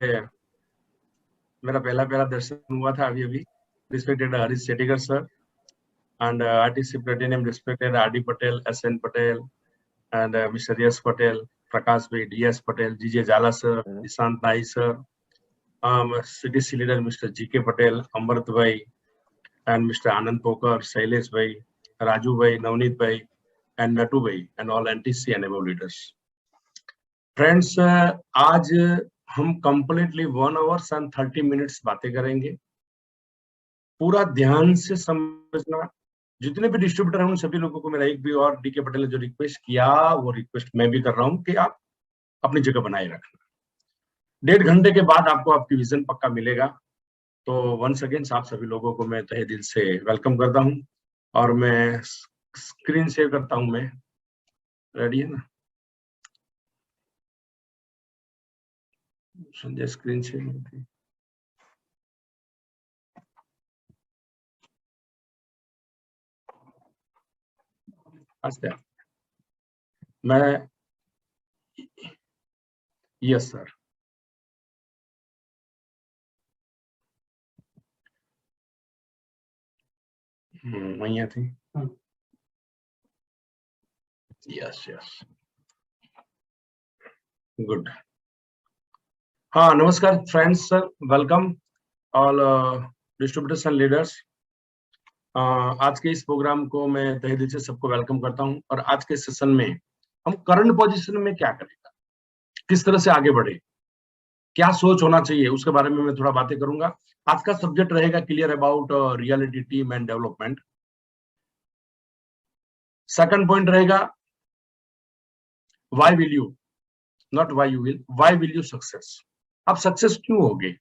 मेरा पहला दर्शन हुआ था अभी अभी। Respected Harish Shetikar sir and RTC Platinum respected RD Patel, SN Patel, and Mr. Yes Patel, Prakash Bhai, DS Patel, GJ Jala sir, Nishant Nai sir, CDC leader Mr. GK Patel, Amrit Bhai, and Mr. Anand Pokar, Sailesh Bhai, Raju Bhai, Navneet Bhai, and Natu Bhai, and all NTC and above leaders. Friends, आज हम completely 1 hour and 30 minutes बातें करेंगे। पूरा ध्यान से समझना। जितने भी डिस्ट्रीब्यूटर हैं उन सभी लोगों को मेरा एक भी और डीके पटेल ने जो रिक्वेस्ट किया वो रिक्वेस्ट मैं भी कर रहा हूं कि आप अपनी जगह बनाए रखना। 1.5 घंटे के बाद आपको आपकी विजन पक्का मिलेगा। तो वंस अगेन आप सभी लोगों को मैं तहे दिल से वेलकम करता हूं और मैं स्क्रीन शेयर करता हूं। मैं रेडी है ना संजय? स्क्रीन शेयर होती है। मैं यस सर। वही थी। Yes yes good. हाँ, नमस्कार friends, welcome all distributors and leaders. आज के इस प्रोग्राम को मैं तहे दिल से सबको वेलकम करता हूं। और आज के सेशन में हम करंट पोजीशन में क्या करेंगे, किस तरह से आगे बढ़े, क्या सोच होना चाहिए, उसके बारे में मैं थोड़ा बातें करूंगा। आज का सब्जेक्ट रहेगा clear about reality team and development. Second point रहेगा why will you, not why you will, why will you success. आप सक्सेस क्यों होगे?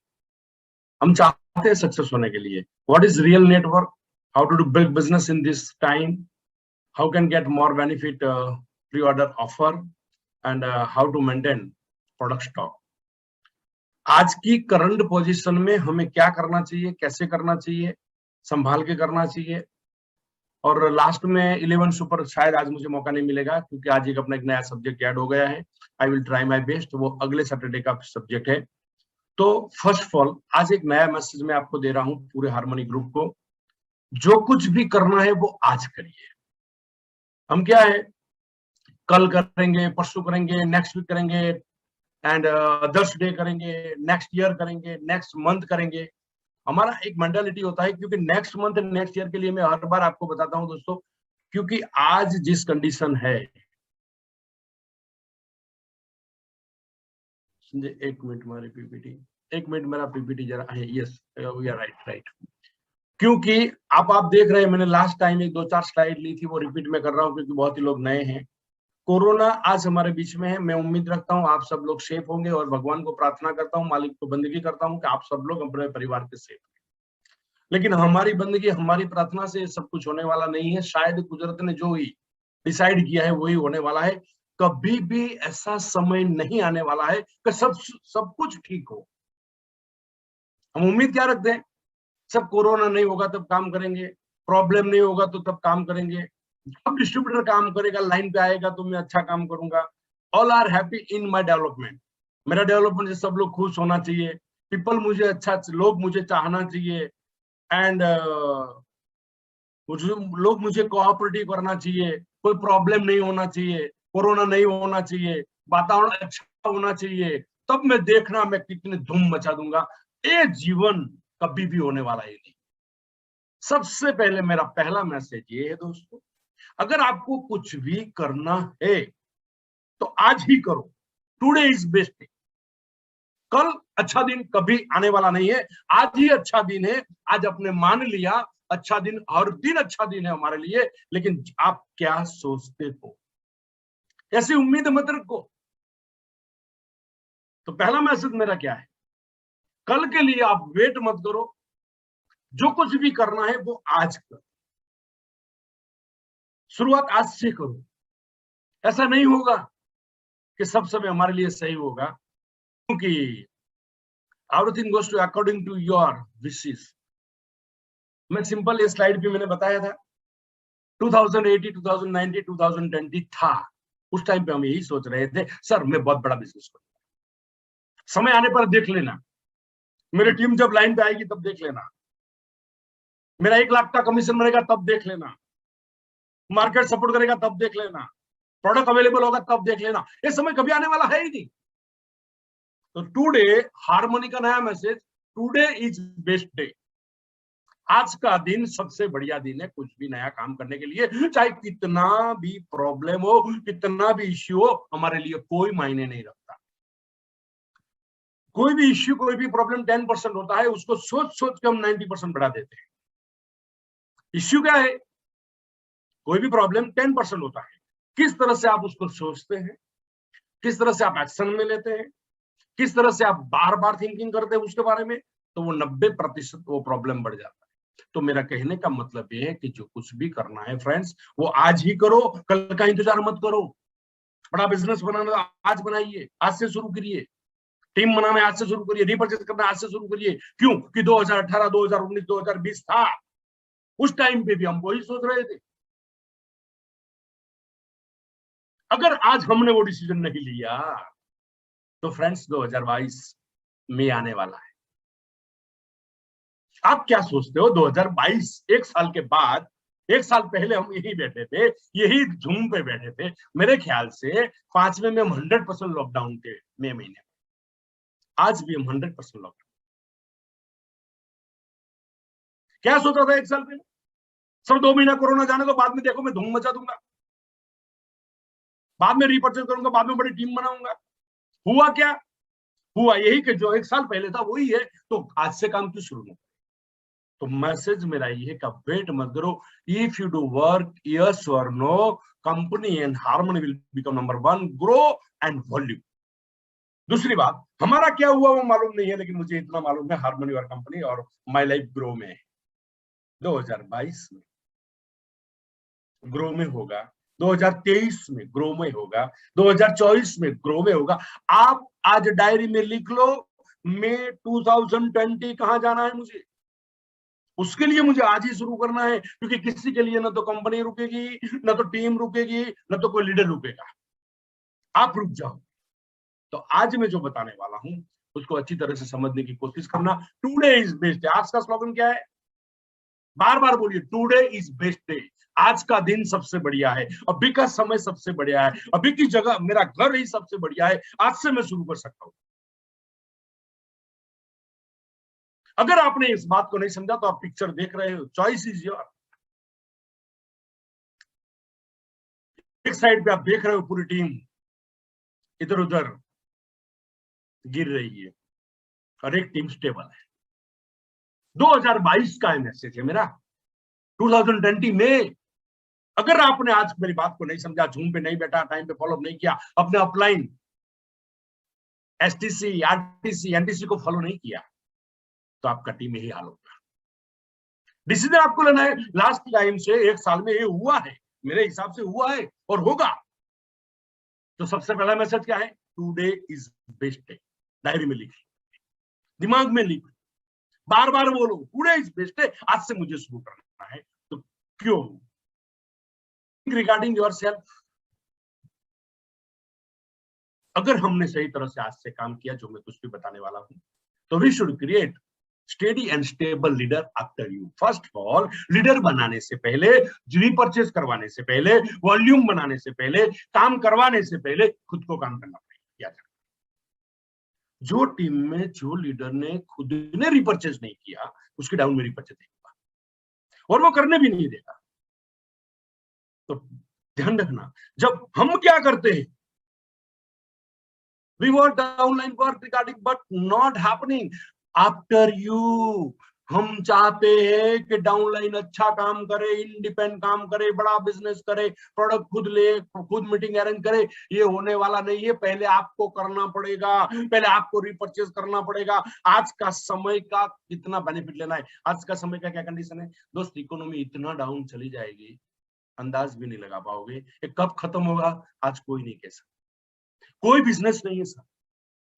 हम चाहते हैं सक्सेस होने के लिए। What is real network, how to do big business in this time, how can get more benefit pre-order offer, and how to maintain product stock। आज की करंट पोजीशन में हमें क्या करना चाहिए, कैसे करना चाहिए, संभाल के करना चाहिए। और लास्ट में 11 सुपर शायद आज मुझे मौका नहीं मिलेगा क्योंकि आज एक अपना एक नया सब्जेक्ट ऐड हो गया है। I will try my best, वो अगले सैटरडे का सब्जेक्ट है। तो फर्स्ट ऑफ ऑल आज एक नया मैसेज मैं आपको दे रहा हूं पूरे हार्मनी ग्रुप को। जो कुछ भी करना है वो आज करिए। हम क्या है, कल करेंगे, परसों करेंगे, नेक्स्ट वीक करेंगे, एंड 10 डे करेंगे, नेक्स्ट ईयर करेंगे, नेक्स्ट मंथ करेंगे। हमारा एक मेंटालिटी होता है क्योंकि नेक्स्ट मंथ नेक्स्ट ईयर के लिए मैं हर बार आपको बताता हूं दोस्तों, क्योंकि आज जिस कंडीशन है, एक मिनट हमारी पीपीटी, एक मिनट मेरा पीपीटी जरा है। Yes we are right. क्योंकि आप देख रहे हैं, मैंने लास्ट टाइम एक 2-4 स्लाइड ली थी, वो रिपीट में कर रहा हूं क्योंकि बहुत ही लोग नए हैं। कोरोना आज हमारे बीच में है। मैं उम्मीद रखता हूं आप सब लोग सेफ होंगे और भगवान को प्रार्थना करता हूं, मालिक को बंदगी करता हूं कि आप सब लोग अपने परिवार के सेफ। लेकिन हमारी बंदगी, हमारी प्रार्थना से सब कुछ होने वाला नहीं है। शायद कुदरत ने जो ही डिसाइड किया है वही होने वाला है। कभी भी ऐसा समय नहीं आने वाला है कि सब कुछ ठीक हो। हम उम्मीद क्या रखते हैं, सब कोरोना नहीं होगा तब काम करेंगे, प्रॉब्लम नहीं होगा तो तब काम करेंगे, जब डिस्ट्रीब्यूटर काम करेगा, लाइन पे आएगा तो मैं अच्छा काम करूंगा। All are happy in my development. मेरा डेवलपमेंट से सब लोग खुश होना चाहिए। पीपल मुझे अच्छा, लोग मुझे चाहना चाहिए, एंड लोग मुझे कोऑपरेटिव करना चाहिए। कोई प्रॉब्लम नहीं होना चाहिए, कोरोना नहीं होना चाहिए, वातावरण अच्छा होना चाहिए। तब मैं देखना मैं कितनी धूम मचा दूंगा। ये जीवन कभी भी होने वाला ही नहीं। सबसे पहले मेरा पहला मैसेज ये है दोस्तों, अगर आपको कुछ भी करना है तो आज ही करो। Today is best day. कल अच्छा दिन कभी आने वाला नहीं है, आज ही अच्छा दिन है। आज आपने मान लिया अच्छा दिन, हर दिन अच्छा दिन है हमारे लिए। लेकिन आप क्या सोचते हो, ऐसी उम्मीद मत रखो। तो पहला मैसेज मेरा क्या है, कल के लिए आप वेट मत करो। जो कुछ भी करना है वो आज करो, शुरुआत आज से करो। ऐसा नहीं होगा कि सब समय हमारे लिए सही होगा, क्योंकि everything goes to according to your wishes. मैं सिंपल ये स्लाइड भी मैंने बताया था, 2080, 2090, 2020 था। उस टाइम पे हम यही सोच रहे थे, सर मैं बहुत बड़ा बिजनेस करूंगा, समय आने पर देख लेना, मेरी टीम जब लाइन पे आएगी तब देख लेना, मेरा 1 लाख का कमीशन मिलेगा तब देख लेना, मार्केट सपोर्ट करेगा तब देख लेना, प्रोडक्ट अवेलेबल होगा तब देख लेना। ये समय कभी आने वाला है ही नहीं। तो टुडे, हार्मनी का नया message, today is best day. आज का दिन सबसे बढ़िया दिन है कुछ भी नया काम करने के लिए, चाहे कितना भी प्रॉब्लम हो, कितना भी इश्यू हो, हमारे लिए कोई मायने नहीं रखता। कोई भी इश्यू, कोई भी प्रॉब्लम 10% होता है, उसको सोच सोच के हम 90% बढ़ा देते हैं। इश्यू क्या है? कोई भी प्रॉब्लम 10% होता है, किस तरह से आप उसको सोचते हैं, किस तरह से आप एक्शन में लेते हैं, किस तरह से आप बार बार थिंकिंग करते हैं उसके बारे में, तो वो 90% वो प्रॉब्लम बढ़ जाता है। तो मेरा कहने का मतलब ये है कि जो कुछ भी करना है फ्रेंड्स, वो आज ही करो, कल का इंतजार मत करो। बड़ा बिजनेस बनाना आज बनाइए, आज से शुरू करिए। टीम बनाना आज से शुरू करिए, रिपर्चेज करना आज से शुरू करिए। क्यों? कि 2018, 2019, 2020 था, उस टाइम पे भी हम वही सोच रहे थे। अगर आज हमने वो डिसीजन नहीं लिया तो फ्रेंड्स 2022 में आने वाला है। आप क्या सोचते हो 2022, 1 साल के बाद? 1 साल पहले हम यही बैठे थे, यही जूम पे बैठे थे। मेरे ख्याल से 5वें में हम 100% लॉकडाउन थे, मई महीने। आज भी हम 100% लॉकडाउन। क्या सोचा था 1 साल पहले? सर 2 महीना कोरोना जाने तो बाद में देखो मैं धूम मचा दूंगा, बाद में रिपर्चेज करूंगा, बाद में बड़ी टीम बनाऊंगा। हुआ क्या? हुआ यही कि जो 1 साल पहले था वही है। तो आज से काम क्यों शुरू नहीं? तो मैसेज मेरा ये है कि वेट मत करो। If you do work, yes और no, company and harmony will become number 1, grow and volume. दूसरी बात, हमारा क्या हुआ वो मालूम नहीं है, लेकिन मुझे इतना मालूम है हार्मनी और कंपनी और माई लाइफ ग्रो में 2022 में ग्रो में होगा, 2023 में ग्रो में होगा, 2024 में ग्रो में होगा। आप आज डायरी में लिख लो, मई 2020 कहां जाना है मुझे। उसके लिए मुझे आज ही शुरू करना है, क्योंकि किसी के लिए ना तो कंपनी रुकेगी, ना तो टीम रुकेगी, ना तो कोई लीडर रुकेगा। आप रुक जाओ। तो आज मैं जो बताने वाला हूं उसको अच्छी तरह से समझने की कोशिश करना। Today is best day. आज का स्लोगन क्या है? बार बार बोलिए, टुडे इज बेस्ट डे। आज का दिन सबसे बढ़िया है, अभी का समय सबसे बढ़िया है, अभी की जगह मेरा घर ही सबसे बढ़िया है। आज से मैं शुरू कर सकता हूं। अगर आपने इस बात को नहीं समझा तो आप पिक्चर देख रहे हो, चॉइस इज योर। एक साइड पे आप देख रहे हो पूरी टीम इधर उधर गिर रही है और एक टीम स्टेबल है। 2022 का मैसेज है मेरा, 2020 में। अगर आपने आज मेरी बात को नहीं समझा, झूम पे नहीं बैठा, टाइम पे फॉलो नहीं किया, अपने अपलाइन एसटीसी, आरटीसी, एनटीसी को फॉलो नहीं किया, तो आपका टीम यही हाल होगा। डिसीजन आपको लेना है। लास्ट टाइम से 1 साल में ये हुआ है, मेरे हिसाब से हुआ है और होगा। तो सबसे पहला मैसेज क्या है? Today is best day. Diary में लिख, दिमाग में लिख, बार बार बोलो, टुडे इज बेस्ट डे। आज से मुझे शुरू करना है। तो क्यों? Regarding your self. अगर हमने सही तरह से आज से काम किया, जो मैं कुछ भी बताने वाला हूं, तो we should create steady and stable leader after you. First of all, leader बनाने से पहले, रिपर्चेज करवाने से पहले, वॉल्यूम बनाने से पहले, काम करवाने से पहले खुद को काम करना पड़ेगा। जो टीम में जो लीडर ने खुद ने रिपर्चेज नहीं किया, उसके डाउन में रिपर्चेज नहीं होगा और वो करने भी नहीं देगा। तो ध्यान रखना, जब हम क्या करते हैं, we want downline work regarding but not happening after you। हम चाहते हैं कि डाउनलाइन अच्छा काम करे, इंडिपेंडेंट काम करे, बड़ा बिजनेस करे, प्रोडक्ट खुद ले, खुद मीटिंग अरेंज करे। ये होने वाला नहीं है। पहले आपको करना पड़ेगा, पहले आपको रिपर्चेज करना पड़ेगा। आज का समय का कितना बेनिफिट लेना है। आज का समय का क्या कंडीशन है दोस्त? इकोनॉमी इतना डाउन चली जाएगी, अंदाज भी नहीं लगा पाओगे। ये कब खत्म होगा आज कोई नहीं कह सकता। कोई बिजनेस नहीं है सर,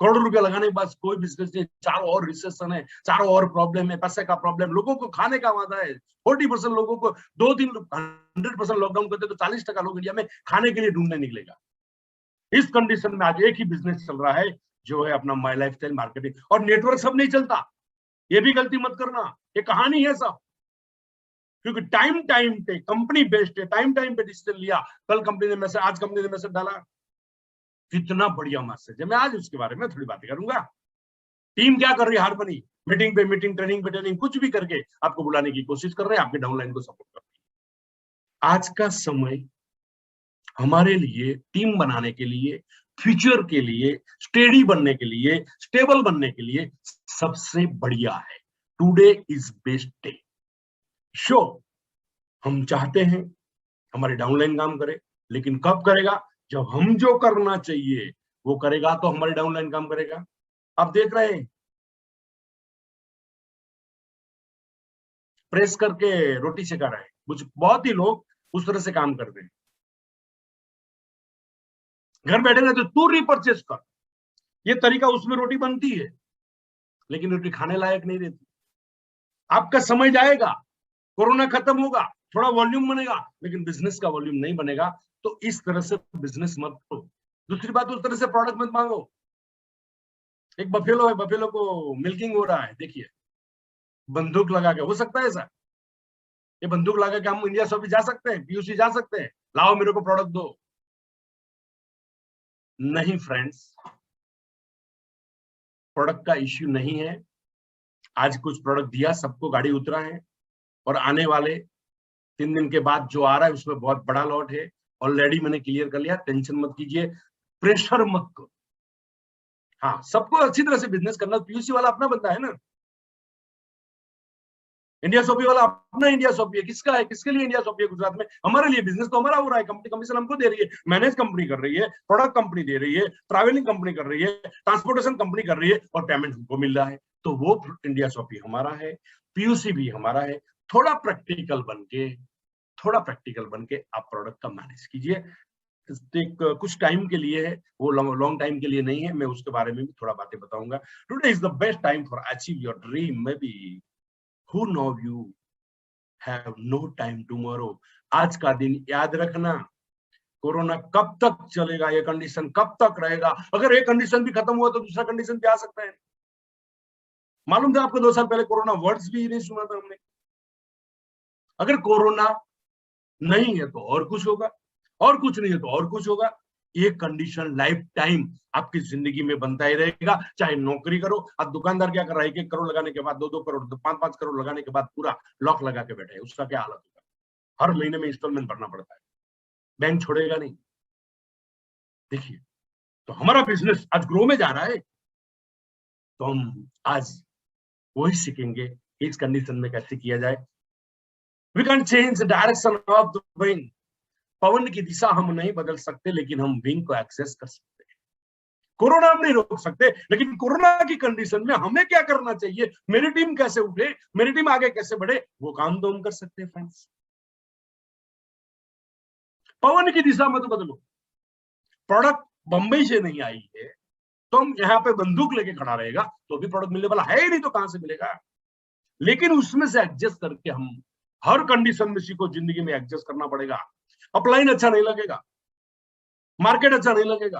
करोड़ों रुपया लगाने के बाद कोई बिजनेस नहीं। चारों और रिसेशन है, चारों और प्रॉब्लम है, पैसे का प्रॉब्लम, लोगों को खाने का वादा है। 40% लोगों को 2-3 100% लॉकडाउन करते तो 40% लोग इंडिया में खाने के लिए ढूंढने निकलेगा। इस कंडीशन में आज एक ही बिजनेस चल रहा है, जो है अपना माई लाइफ स्टाइल मार्केटिंग, और नेटवर्क सब नहीं चलता, ये भी गलती मत करना, ये कहानी है सब। क्योंकि टाइम टाइम पे कंपनी बेस्ड है, टाइम टाइम पे डिसीजन लिया, कल कंपनी ने मैसेज, आज कंपनी ने मैसेज डाला, कितना बढ़िया मैसेज है। मैं आज उसके बारे में थोड़ी बातें करूंगा। टीम क्या कर रही है, हारमनी मीटिंग पे मीटिंग, ट्रेनिंग पे ट्रेनिंग, कुछ भी करके आपको बुलाने की कोशिश कर रहे हैं, आपके डाउनलाइन को सपोर्ट कर रहे हैं। आज का समय हमारे लिए, टीम बनाने के लिए, फ्यूचर के लिए, स्टेडी बनने के लिए, स्टेबल बनने के लिए सबसे बढ़िया है। Today is best day. Show हम चाहते हैं हमारे डाउनलाइन काम करे, लेकिन कब करेगा? जब हम जो करना चाहिए वो करेगा तो हमारे डाउनलाइन काम करेगा। आप देख रहे हैं, प्रेस करके रोटी सेका रहे हैं, कुछ बहुत ही लोग उस तरह से काम करते हैं। घर बैठे रहते, तू रिपर्चेस कर, ये तरीका, उसमें रोटी बनती है लेकिन रोटी खाने लायक नहीं रहती। आपका समय जाएगा, कोरोना खत्म होगा, थोड़ा वॉल्यूम बनेगा, लेकिन बिजनेस का वॉल्यूम नहीं बनेगा। तो इस तरह से बिजनेस मत करो। दूसरी बात, उस तरह से प्रोडक्ट मत मांगो। एक बफेलो है, बफेलो को मिल्किंग हो रहा है, देखिए बंदूक लगा के, हो सकता है ऐसा? ये बंदूक लगा के हम इंडिया शॉपी जा सकते हैं, पीयूसी जा सकते हैं, लाओ मेरे को प्रोडक्ट दो? नहीं फ्रेंड्स, प्रोडक्ट का इश्यू नहीं है। आज कुछ प्रोडक्ट दिया, सबको गाड़ी उतरा है, और आने वाले 3 दिन के बाद जो आ रहा है उसमें बहुत बड़ा लॉट है। ऑलरेडी मैंने क्लियर कर लिया, टेंशन मत कीजिए, प्रेशर मत करो। हाँ, सबको अच्छी तरह से बिजनेस करना। पीयूसी वाला अपना बंदा है ना, इंडिया शॉपी वाला अपना इंडिया शॉपी है। किसका है, किसके लिए इंडिया शॉपी है? गुजरात में हमारे लिए बिजनेस तो हमारा हो रहा है। कंपनी कमीशन हमको दे रही है, मैनेज कंपनी कर रही है, प्रोडक्ट कंपनी दे रही है, ट्रैवलिंग कंपनी कर रही है, ट्रांसपोर्टेशन कंपनी कर रही है, और पेमेंट हमको मिल रहा है। तो वो इंडिया शॉपी हमारा है, पीयूसी भी हमारा है। थोड़ा प्रैक्टिकल बन के, थोड़ा प्रैक्टिकल बन के आप प्रोडक्ट का मैनेज कीजिए। एक कुछ टाइम के लिए है वो, लॉन्ग टाइम के लिए नहीं है। मैं उसके बारे में भी थोड़ा बातें बताऊंगा। Today is the best time for achieve your dream, maybe who know you have no time tomorrow. आज का दिन याद रखना, कोरोना कब तक चलेगा, ये कंडीशन कब तक रहेगा? अगर एक कंडीशन भी खत्म हुआ तो दूसरा कंडीशन भी आ सकता है। मालूम था आपको, 2 साल पहले कोरोना वर्ड्स भी नहीं सुना था हमने। अगर कोरोना नहीं है तो और कुछ होगा, और कुछ नहीं है तो और कुछ होगा। एक कंडीशन लाइफ टाइम आपकी जिंदगी में बनता ही रहेगा। चाहे नौकरी करो, अब दुकानदार क्या कर रहा है, 1-1 करोड़ लगाने के बाद, 2-2 करोड़, 5-5 करोड़ लगाने के बाद पूरा लॉक लगा के बैठे है, उसका क्या हालत होगा? हर महीने में इंस्टॉलमेंट भरना पड़ता है, बैंक छोड़ेगा नहीं। देखिए, तो हमारा बिजनेस आज ग्रो में जा रहा है, तो हम आज वही सीखेंगे इस कंडीशन में कैसे किया जाए। We can change the direction of the wind. पवन की दिशा हम नहीं बदल सकते, लेकिन हम विंग को एक्सेस कर सकते हैं। कोरोना हम नहीं रोक सकते, लेकिन कोरोना की कंडीशन में हमें क्या करना चाहिए, मेरी टीम कैसे उठे, मेरी टीम आगे कैसे बढ़े, वो काम तो हम कर सकते हैं फ्रेंड्स। पवन की दिशा मत बदलो। प्रोडक्ट बंबई से नहीं आई है तो हम यहाँ पे बंदूक लेके खड़ा रहेगा तो भी प्रोडक्ट मिलने वाला है ही नहीं, तो कहां से मिलेगा? लेकिन उसमें से एडजस्ट करके हम हर कंडीशन में सीखो, जिंदगी में एडजस्ट करना पड़ेगा। अपलाइन अच्छा नहीं लगेगा, मार्केट अच्छा नहीं लगेगा,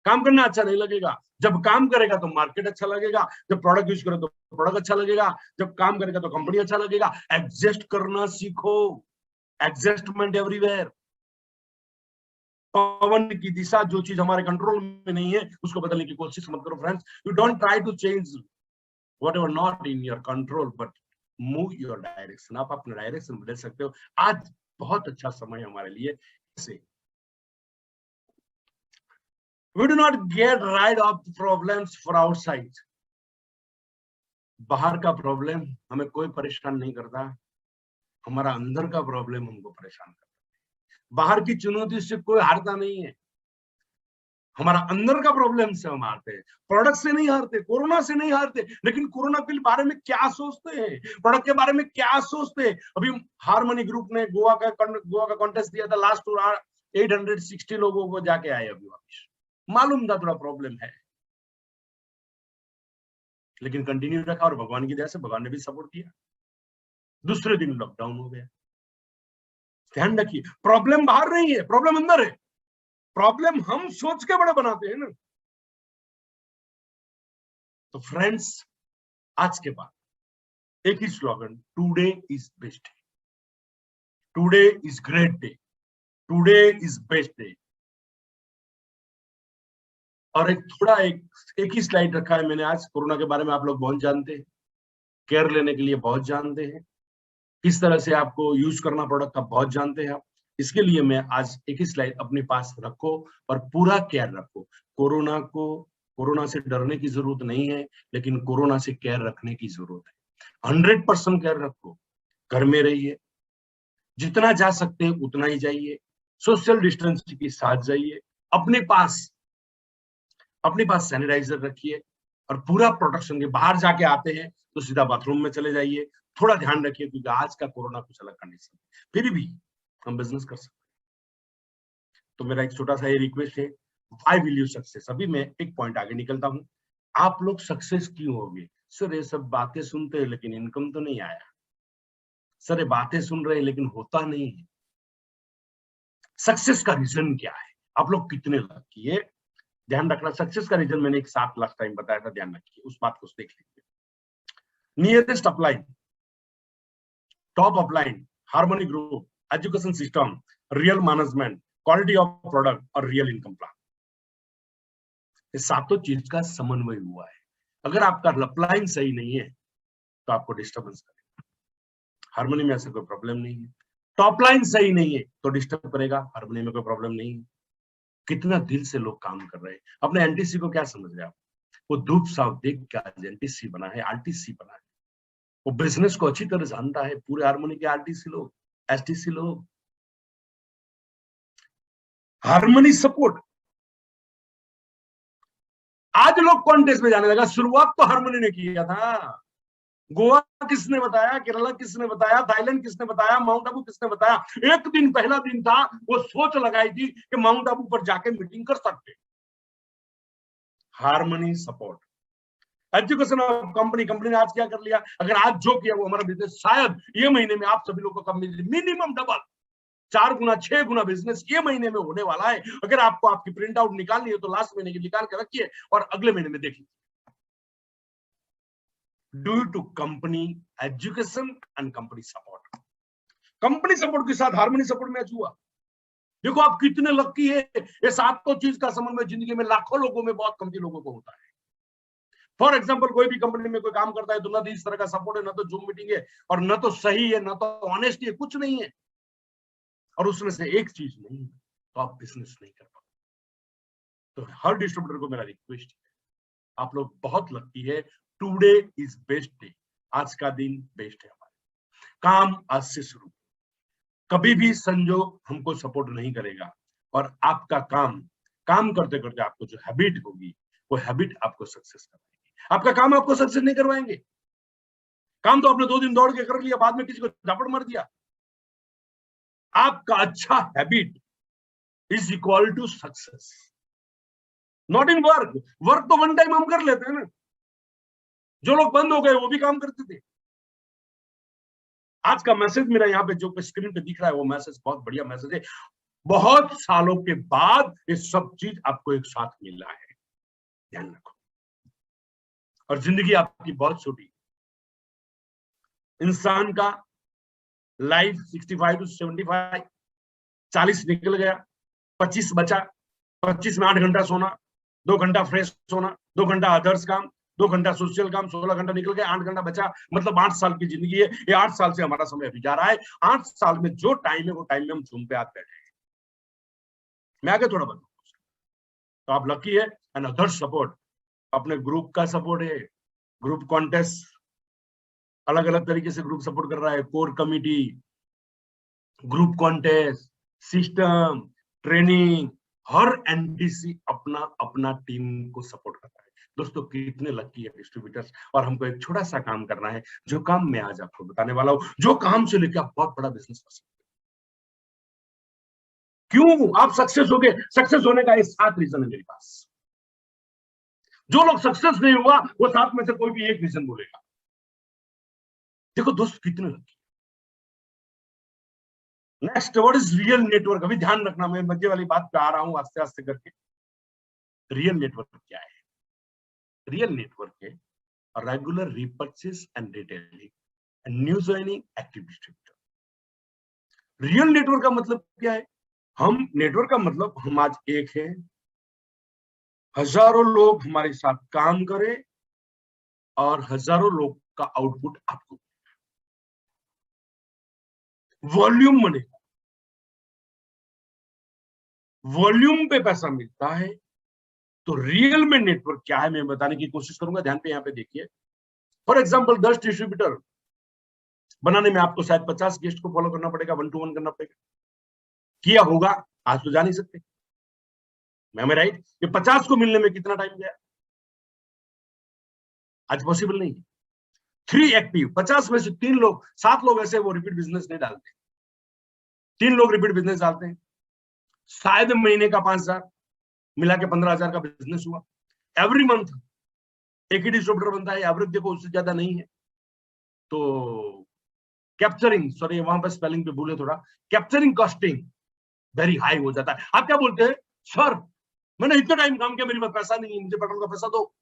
काम करना अच्छा नहीं लगेगा। जब काम करेगा तो मार्केट अच्छा लगेगा, जब प्रोडक्ट यूज करो तो प्रोडक्ट अच्छा लगेगा, जब काम करेगा तो कंपनी अच्छा लगेगा। एडजस्ट करना सीखो, एडजस्टमेंट एवरीवेयर। पवन की दिशा, जो चीज हमारे कंट्रोल में नहीं है उसको बदलने की कोशिश मत करो friends. You don't try to change whatever not in your control, but move your direction. आप अपना डायरेक्शन बदल सकते हो। आज बहुत अच्छा समय हमारे लिए। We do not get rid of the problems for outside. बाहर का प्रॉब्लम हमें कोई परेशान नहीं करता, हमारा अंदर का प्रॉब्लम हमको परेशान करता है। बाहर की चुनौती से कोई हारता नहीं है, हमारा अंदर का प्रॉब्लम से हम हारते हैं। प्रोडक्ट से नहीं हारते, कोरोना से नहीं हारते, लेकिन कोरोना के बारे में क्या सोचते हैं, प्रोडक्ट के बारे में क्या सोचते हैं। अभी हारमनी ग्रुप ने गोवा का कॉन्टेस्ट दिया था, लास्ट टूर 860 लोगों को जाके आए अभी वापस। मालूम था थोड़ा प्रॉब्लम है, लेकिन कंटिन्यू रखा, और भगवान की दया से भगवान ने भी सपोर्ट किया। दूसरे दिन लॉकडाउन हो गया। ध्यान रखिए, प्रॉब्लम बाहर नहीं है, प्रॉब्लम अंदर है। प्रॉब्लम हम सोच के बड़े बनाते हैं ना। तो फ्रेंड्स, आज के बाद एक ही slogan, today is best day, today is great day, today is best day. और एक ही स्लाइड रखा है मैंने आज। कोरोना के बारे में आप लोग बहुत जानते हैं, केयर लेने के लिए बहुत जानते हैं, किस तरह से आपको यूज करना प्रोडक्ट का बहुत जानते हैं आप। इसके लिए मैं आज एक ही स्लाइड अपने पास रखो और पूरा केयर रखो। कोरोना से डरने की जरूरत नहीं है, लेकिन कोरोना से केयर रखने की जरूरत है। 100% केयर रखो। घर में रहिए, जितना जा सकते हैं उतना ही जाइए, सोशल डिस्टेंस के साथ जाइए, अपने पास सैनिटाइजर रखिए और पूरा प्रोटेक्शन के। बाहर जाके आते हैं तो सीधा बाथरूम में चले जाइए। थोड़ा ध्यान रखिए, क्योंकि आज का कोरोना कुछ अलग कंडीशन है, फिर भी हम बिजनेस कर सकते हैं। तो मेरा एक छोटा सा ये रिक्वेस्ट है, व्हाई विल यू सक्सेस। अभी मैं एक पॉइंट आगे निकलता हूं। आप लोग सक्सेस क्यों होगे? सर ये सब बातें सुनते हैं लेकिन इनकम तो नहीं आया। सर ये बातें सुन रहे हैं लेकिन होता नहीं है। सक्सेस का रीजन क्या है? आप लोग कितने लकी है? ध्यान रखना, सक्सेस का रीजन मैंने एक 7 लास्ट टाइम बताया था, ध्यान रखिए, उस बात को देख लीजिए। Nearest upline, top upline, harmony group, education system, real management, quality of product और रियल इनकम प्लान। ये सातों चीज का समन्वय हुआ है। अगर आपका अपलाइन सही नहीं है तो आपको डिस्टर्बेंस करेगा। हार्मनी में ऐसा कोई प्रॉब्लम नहीं है। टॉप लाइन सही नहीं है तो डिस्टर्ब करेगा, हार्मनी में कोई प्रॉब्लम नहीं है। कितना दिल से लोग काम कर रहे हैं। अपने एनटीसी को क्या समझ रहे हैं आप? वो धूप साव देख के आज एनटीसी बना है, आरटीसी बना है। वो बिजनेस को अच्छी तरह जानता है, पूरे हार्मनी के आरटीसी लोग, एसटीसी लोग। हार्मनी सपोर्ट, आज लोग कॉन्टेस्ट में जाने लगा। शुरुआत तो हार्मनी ने किया था। गोवा किसने बताया, केरला किसने बताया, थाईलैंड किसने बताया, माउंट आबू किसने बताया? एक दिन पहला दिन था, वो सोच लगाई थी कि माउंट आबू पर जाके मीटिंग कर सकते। Harmony support. Education of company ने आज क्या कर लिया? अगर आज जो किया वो हमारा बिजनेस शायद ये महीने में आप सभी लोगों का मिनिमम डबल, 4 गुना 6 गुना बिजनेस ये महीने में होने वाला है। अगर आपको आपकी प्रिंट आउट निकालनी है तो लास्ट महीने की निकाल के रखिए और अगले महीने में देख लीजिए। Due to company education and company support. Company support के साथ हार्मनी सपोर्ट मैच हुआ। देखो आप कितने लकी है। ये सातों चीज का समन्वय जिंदगी में लाखों लोगों में, बहुत कम लोगों को होता है। फॉर एग्जाम्पल, कोई भी कंपनी में कोई काम करता है तो ना तो इस तरह का सपोर्ट है, ना तो जूम मीटिंग है, और ना तो सही है, ना तो ऑनेस्टी है, कुछ नहीं है, और उसमें से एक चीज नहीं है तो आप बिजनेस नहीं कर पाओ। तो हर डिस्ट्रीब्यूटर को मेरा रिक्वेस्ट है, आप लोग बहुत लकी है। Today is best day. आज का दिन बेस्ट है हमारे। काम आज से शुरू। कभी भी संजोग हमको सपोर्ट नहीं करेगा, और आपका काम करते करते आपको जो हैबिट होगी वो हैबिट आपको सक्सेस करवाएगी। आपका काम आपको सक्सेस नहीं करवाएंगे। काम तो आपने 2 दिन दौड़ के कर लिया, बाद में किसी को झापड़ मार दिया। आपका अच्छा habit is equal to success, not in work. Work तो वन टाइम हम कर लेते हैं ना। जो लोग बंद हो गए वो भी काम करते थे। आज का मैसेज मेरा यहाँ पे जो स्क्रीन पे दिख रहा है वो मैसेज बहुत बढ़िया मैसेज है। बहुत सालों के बाद ये सब चीज आपको एक साथ मिल रहा है, ध्यान रखो। और जिंदगी आपकी बहुत छोटी। इंसान का लाइफ 65 टू 75, 40 निकल गया, 25 बचा। 25 में 8 घंटा सोना, 2 घंटा फ्रेश सोना, 2 घंटा अदर्स काम, 2 घंटा सोशल काम, 16 घंटा निकल गया, 8 घंटा बचा। मतलब 8 साल की जिंदगी है। ये 8 साल से हमारा समय अभी जा रहा है। 8 साल में जो टाइम है वो टाइम में हम झूम पे आते हैं। मैं आगे थोड़ा बताऊंगा। तो आप लकी है। एंड अदर सपोर्ट, अपने ग्रुप का सपोर्ट है। ग्रुप कॉन्टेस्ट अलग अलग तरीके से ग्रुप सपोर्ट कर रहा है। Core committee, group contest, system, training, हर एनडीसी अपना अपना टीम को सपोर्ट करता है। दोस्तों कितने लकी है डिस्ट्रीब्यूटर्स। और हमको एक छोटा सा काम करना है, जो काम मैं आज आपको बताने वाला हूं, जो काम से लेकर आप बहुत बड़ा बिजनेस कर सकते हैं। क्यों आप सक्सेस हो गए? सक्सेस होने का ये 7 रीजन है मेरे पास। जो लोग सक्सेस नहीं हुआ वो 7 में से कोई भी एक रीजन बोलेगा। देखो दोस्त कितने lucky. Next, what is real network? अभी ध्यान रखना, मैं मध्य वाली बात पे आ रहा हूं आस्ते आस्ते करके। रियल नेटवर्क क्या है? रियल नेटवर्क है regular repurchase and retailing, new joining, active distributor. Real network का मतलब क्या है? हम नेटवर्क का मतलब हम आज एक है, हजारों लोग हमारे साथ काम करें और हजारों लोग का आउटपुट आपको वॉल्यूम बनेगा, वॉल्यूम पे पैसा मिलता है। तो रियल में नेटवर्क क्या है मैं बताने की कोशिश करूंगा, ध्यान पे यहाँ पे देखिए। फॉर एग्जांपल 10 डिस्ट्रीब्यूटर बनाने में आपको शायद 50 गेस्ट को फॉलो करना पड़ेगा, 1 to 1 करना पड़ेगा। किया होगा, आज तो जा नहीं सकते, मैं राइट? ये 50 को मिलने में कितना टाइम गया? आज पॉसिबल नहीं है। 3 एक्टिव, 50 में से 3 लोग, 7 लोग ऐसे वो रिपीट बिजनेस नहीं डालते, 3 लोग रिपीट बिजनेस डालते हैं, शायद महीने का 5,000 मिला के 15,000 का बिजनेस हुआ। एवरी मंथ एक ही डिस्ट्रीब्यूटर बनता है, एवरेज देखो उससे ज्यादा नहीं है। तो कैप्चरिंग, सॉरी वहां पर स्पेलिंग पे भूले थोड़ा, कैप्चरिंग कॉस्टिंग वेरी हाई हो जाता है। आप क्या बोलते हैं? सर मैंने इतना टाइम काम किया, मेरे पास पैसा नहीं है, मुझे पेट्रोल का पैसा दो,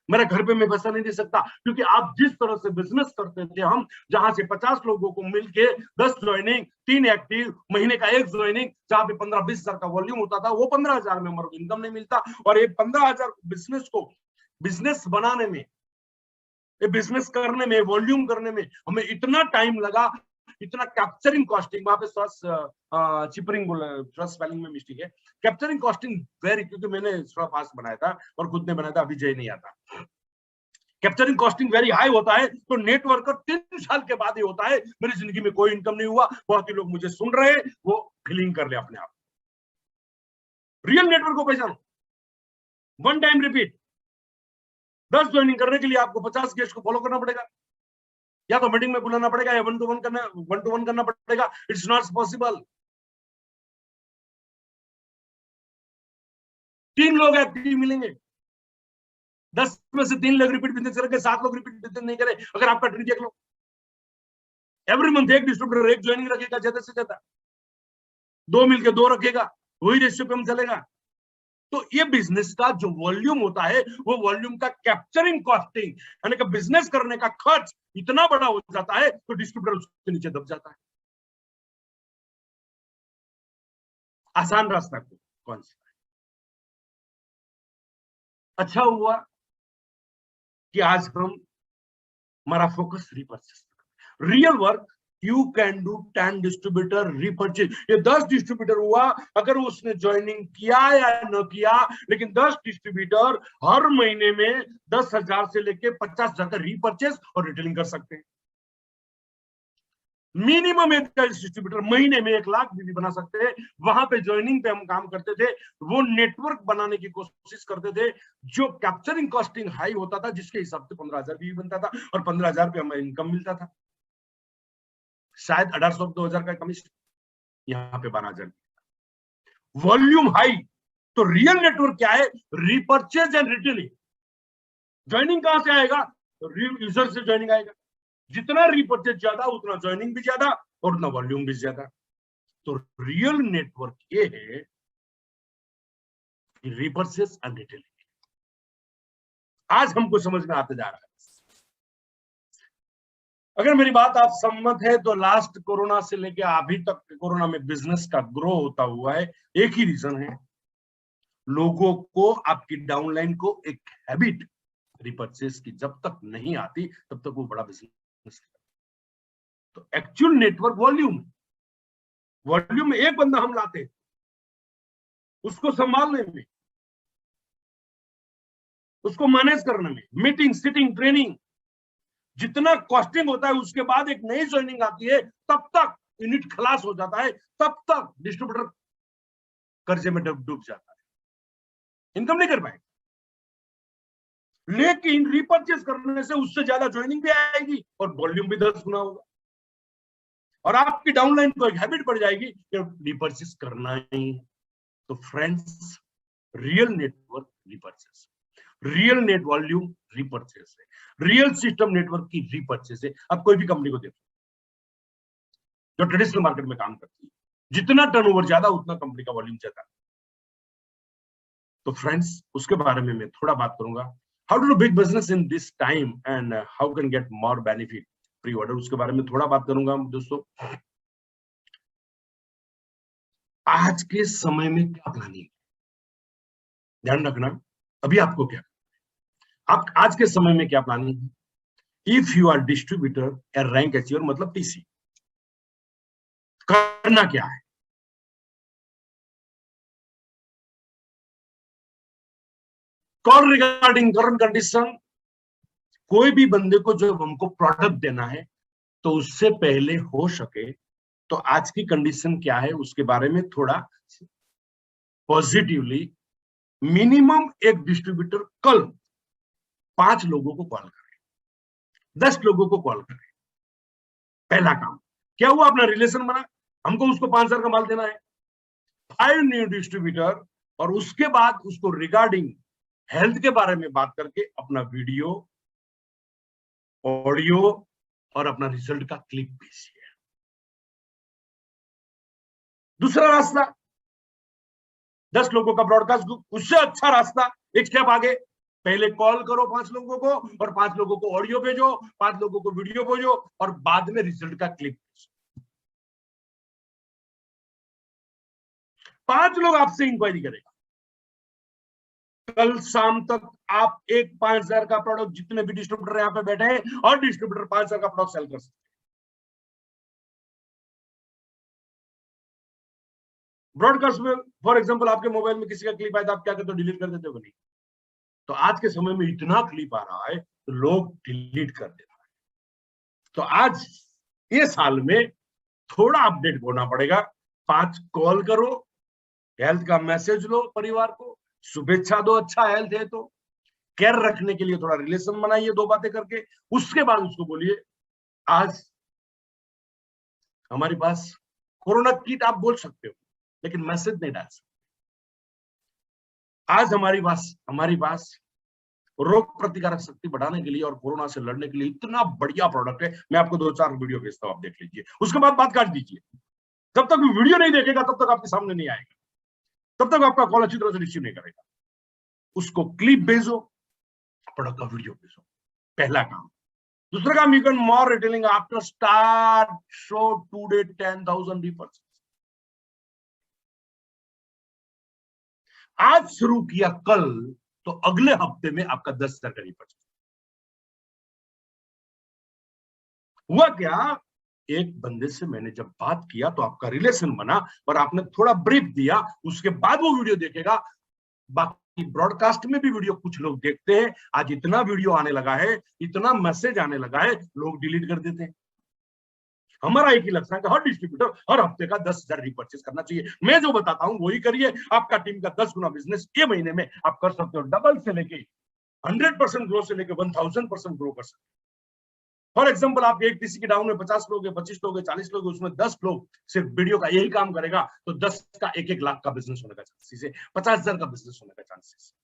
मेरे घर पे मैं पैसा नहीं दे सकता। क्योंकि आप जिस तरह से बिजनेस करते थे, हम जहां से 50 लोगों को मिलके 10 ज्वाइनिंग, 3 एक्टिव, महीने का 1 ज्वाइनिंग, जहां पे 15-20 हजार का वॉल्यूम होता था, वो 15,000 में हमारे इनकम नहीं मिलता। और ये 15,000 बिजनेस को बिजनेस बनाने में, ये बिजनेस करने में, वॉल्यूम करने में हमें इतना टाइम लगा, इतना कैप्चरिंग कॉस्टिंग, वहां पे चिपरिंग बोला, थोड़ा स्पेलिंग में मिस्टेक है। कैप्चरिंग कॉस्टिंग वेरी, क्योंकि मैंने थोड़ा फास्ट बनाया था और खुद ने बनाया था, विजय नहीं आता। कैप्चरिंग कॉस्टिंग वेरी हाई होता है। तो नेटवर्क का 3 साल के बाद ही होता है। मेरी जिंदगी में कोई इनकम नहीं हुआ, बहुत ही लोग मुझे सुन रहे हैं, वो फीलिंग कर ले अपने आप। रियल नेटवर्क को पहचानो, 1 टाइम रिपीट। 10 ज्वाइनिंग करने के लिए आपको 50 गेस्ट को फॉलो करना पड़ेगा, या तो मीटिंग में बुलाना पड़ेगा, या 1 to 1 करना पड़ेगा। It's not possible. 3 लोग एक्टिव मिलेंगे, 10 में से 3 लोग रिपीट बिजनेस करेंगे, 7 लोग रिपीट बिजनेस नहीं करें। अगर आपका ट्री देख लो, एवरी मंथ एक डिस्ट्रीब्यूटर 1 ज्वाइनिंग रखेगा, ज्यादा से ज्यादा 2 मिलकर 2 रखेगा, वही रेशियो पे हम चलेगा। तो ये बिजनेस का जो वॉल्यूम होता है, वो वॉल्यूम का कैप्चरिंग कॉस्टिंग, यानी कि बिजनेस करने का खर्च इतना बड़ा हो जाता है, तो डिस्ट्रीब्यूटर उसके नीचे दब जाता है। आसान रास्ता कौन सा? अच्छा हुआ कि आज हम, हमारा focus repurchase, real work. You can do 10 distributor repurchase. ये 10 डिस्ट्रीब्यूटर हुआ, अगर उसने ज्वाइनिंग किया या न किया, लेकिन 10 डिस्ट्रीब्यूटर हर महीने में 10,000 से लेके 50,000 का रीपर्चेज और रिटेलिंग कर सकते हैं। मिनिमम एक डिस्ट्रीब्यूटर महीने में 1 लाख भी बना सकते हैं। वहां पे ज्वाइनिंग पे हम काम करते थे, वो नेटवर्क बनाने की कोशिश करते थे, जो कैप्चरिंग कॉस्टिंग हाई होता था, जिसके हिसाब से 15,000 भी बनता था, और 15,000 पे हमें इनकम मिलता था, शायद 1,800-2,000 का कमीशन, यहाँ पे 12,000। Volume high. तो रियल नेटवर्क क्या है? Repurchase and retailing. ज्वाइनिंग कहां से आएगा? यूजर से ज्वाइनिंग आएगा। जितना रीपर्चेज ज्यादा, उतना ज्वाइनिंग भी ज्यादा और उतना वॉल्यूम भी ज्यादा। तो रियल नेटवर्क ये है रीपर्चेज एंड रिटेलिंग। आज हमको समझ में आते जा रहा है। अगर मेरी बात आप सम्मत है, तो लास्ट कोरोना से लेकर अभी तक कोरोना में बिजनेस का ग्रो होता हुआ है, एक ही रीजन है, लोगों को, आपकी डाउनलाइन को एक हैबिट रिपर्चेस की जब तक नहीं आती, तब तक वो बड़ा बिजनेस। तो एक्चुअल नेटवर्क वॉल्यूम, वॉल्यूम में एक बंदा हम लाते हैं, उसको संभालने में, उसको मैनेज करने में, मीटिंग, सिटिंग, ट्रेनिंग, जितना कॉस्टिंग होता है, उसके बाद एक नई ज्वाइनिंग आती है, तब तक यूनिट खलास हो जाता है, तब तक डिस्ट्रीब्यूटर कर्जे में डूब जाता है, इनकम नहीं कर पाएगा। लेकिन रिपर्चेस करने से उससे ज्यादा ज्वाइनिंग भी आएगी और वॉल्यूम भी 10 गुना होगा, और आपकी डाउनलाइन को एक हैबिट पड़ जाएगी कि रिपर्चेस करना ही है। तो friends, real network repurchase, real net volume repurchase है, रियल सिस्टम नेटवर्क की रिपर्चेस है। अब कोई भी कंपनी को देखो जो ट्रेडिशनल मार्केट में काम करती है, जितना टर्नओवर ज्यादा, उतना कंपनी का वॉल्यूम ज्यादा। तो फ्रेंड्स, उसके बारे में मैं थोड़ा बात करूंगा। How to do big business in this time and how can get more benefit pre order, उसके बारे में थोड़ा बात करूंगा दोस्तों। आज के समय में क्या प्लानिंग, ध्यान रखना। अभी आपको क्या, आप आज के समय में क्या प्लानिंग है। इफ यू आर डिस्ट्रीब्यूटर या रैंक अचीवर मतलब टीसी, करना क्या है। कॉल रिगार्डिंग करंट कंडीशन, कोई भी बंदे को जब हमको प्रोडक्ट देना है तो उससे पहले हो सके तो आज की कंडीशन क्या है उसके बारे में थोड़ा पॉजिटिवली, मिनिमम एक डिस्ट्रीब्यूटर कल 5 लोगों को कॉल करे, 10 लोगों को कॉल करे। पहला काम क्या हुआ, अपना रिलेशन बना, हमको उसको 5,000 का माल देना है, 5 न्यू डिस्ट्रीब्यूटर, और उसके बाद उसको रिगार्डिंग हेल्थ के बारे में बात करके अपना वीडियो, ऑडियो और अपना रिजल्ट का क्लिप भेजिए। दूसरा रास्ता 10 लोगों का ब्रॉडकास्ट ग्रुप, उससे अच्छा रास्ता एक स्टेप आगे, पहले कॉल करो 5 लोगों को और 5 लोगों को ऑडियो भेजो, 5 लोगों को वीडियो भेजो और बाद में रिजल्ट का क्लिप भेजो। 5 लोग आपसे इंक्वायरी करेगा, कल शाम तक आप एक 5,000 का प्रोडक्ट, जितने भी डिस्ट्रीब्यूटर यहाँ पे बैठे हैं और डिस्ट्रीब्यूटर 5,000 का प्रोडक्ट सेल कर सकते हैं। ब्रॉडकास्ट में फॉर एग्जांपल आपके मोबाइल में किसी का क्लिप आया तो आप क्या करते हो, डिलीट कर देते हो नहीं। तो आज के समय में इतना क्लिप आ रहा है तो लोग डिलीट कर देते हैं। तो आज ये साल में थोड़ा अपडेट होना पड़ेगा। 5 कॉल करो, हेल्थ का मैसेज लो, परिवार को शुभेच्छा दो, अच्छा हेल्थ है तो केयर रखने के लिए थोड़ा रिलेशन बनाइए 2 बातें करके। उसके बाद उसको बोलिए आज हमारे पास कोरोना किट, आप बोल सकते हो लेकिन मैसेज नहीं डाल सकते। आज हमारी पास रोग प्रतिकारक शक्ति बढ़ाने के लिए और कोरोना से लड़ने के लिए इतना बढ़िया प्रोडक्ट है। मैं आपको 2-4 वीडियो भेजता हूं, आप देख लीजिए, उसके बाद बात काट दीजिए। जब तक वीडियो नहीं देखेगा तब तक आपके सामने नहीं आएगा, तब तक आपका कॉल अच्छी तरह से रिसीव नहीं करेगा। उसको क्लिप भेजो, प्रोडक्ट का वीडियो भेजो, पहला काम। दूसरा काम, you can more retailing after start show today 10,000 repurchase. आज शुरू किया कल तो अगले हफ्ते में आपका 10,000 का रिपर्चेस। हुआ क्या, एक बंदे से मैंने जब बात किया तो आपका रिलेशन बना और आपने थोड़ा ब्रीफ दिया, उसके बाद वो वीडियो देखेगा। बाकी ब्रॉडकास्ट में भी वीडियो कुछ लोग देखते हैं। आज इतना वीडियो आने लगा है, इतना मैसेज आने लगा है, लोग डिलीट कर देते हैं। हमारा एक ही लक्ष्य है कि हर डिस्ट्रीब्यूटर हर हफ्ते का 10,000 रिपर्चेस करना चाहिए। मैं जो बताता हूं वही करिए, आपका टीम का 10 गुना बिजनेस ये महीने में आप कर सकते हो। डबल से लेके 100% ग्रो से लेके 1000% ग्रो कर सकते हो। फॉर एग्जाम्पल आप एक टीसी के डाउन में 50 लोग है, 25 लोग है, 40 लोग है, उसमें 10 लोग सिर्फ वीडियो का यही काम करेगा तो 10 का 1-1 लाख का बिजनेस होने का चांसेस है, 50,000 का बिजनेस होने का चांसेस।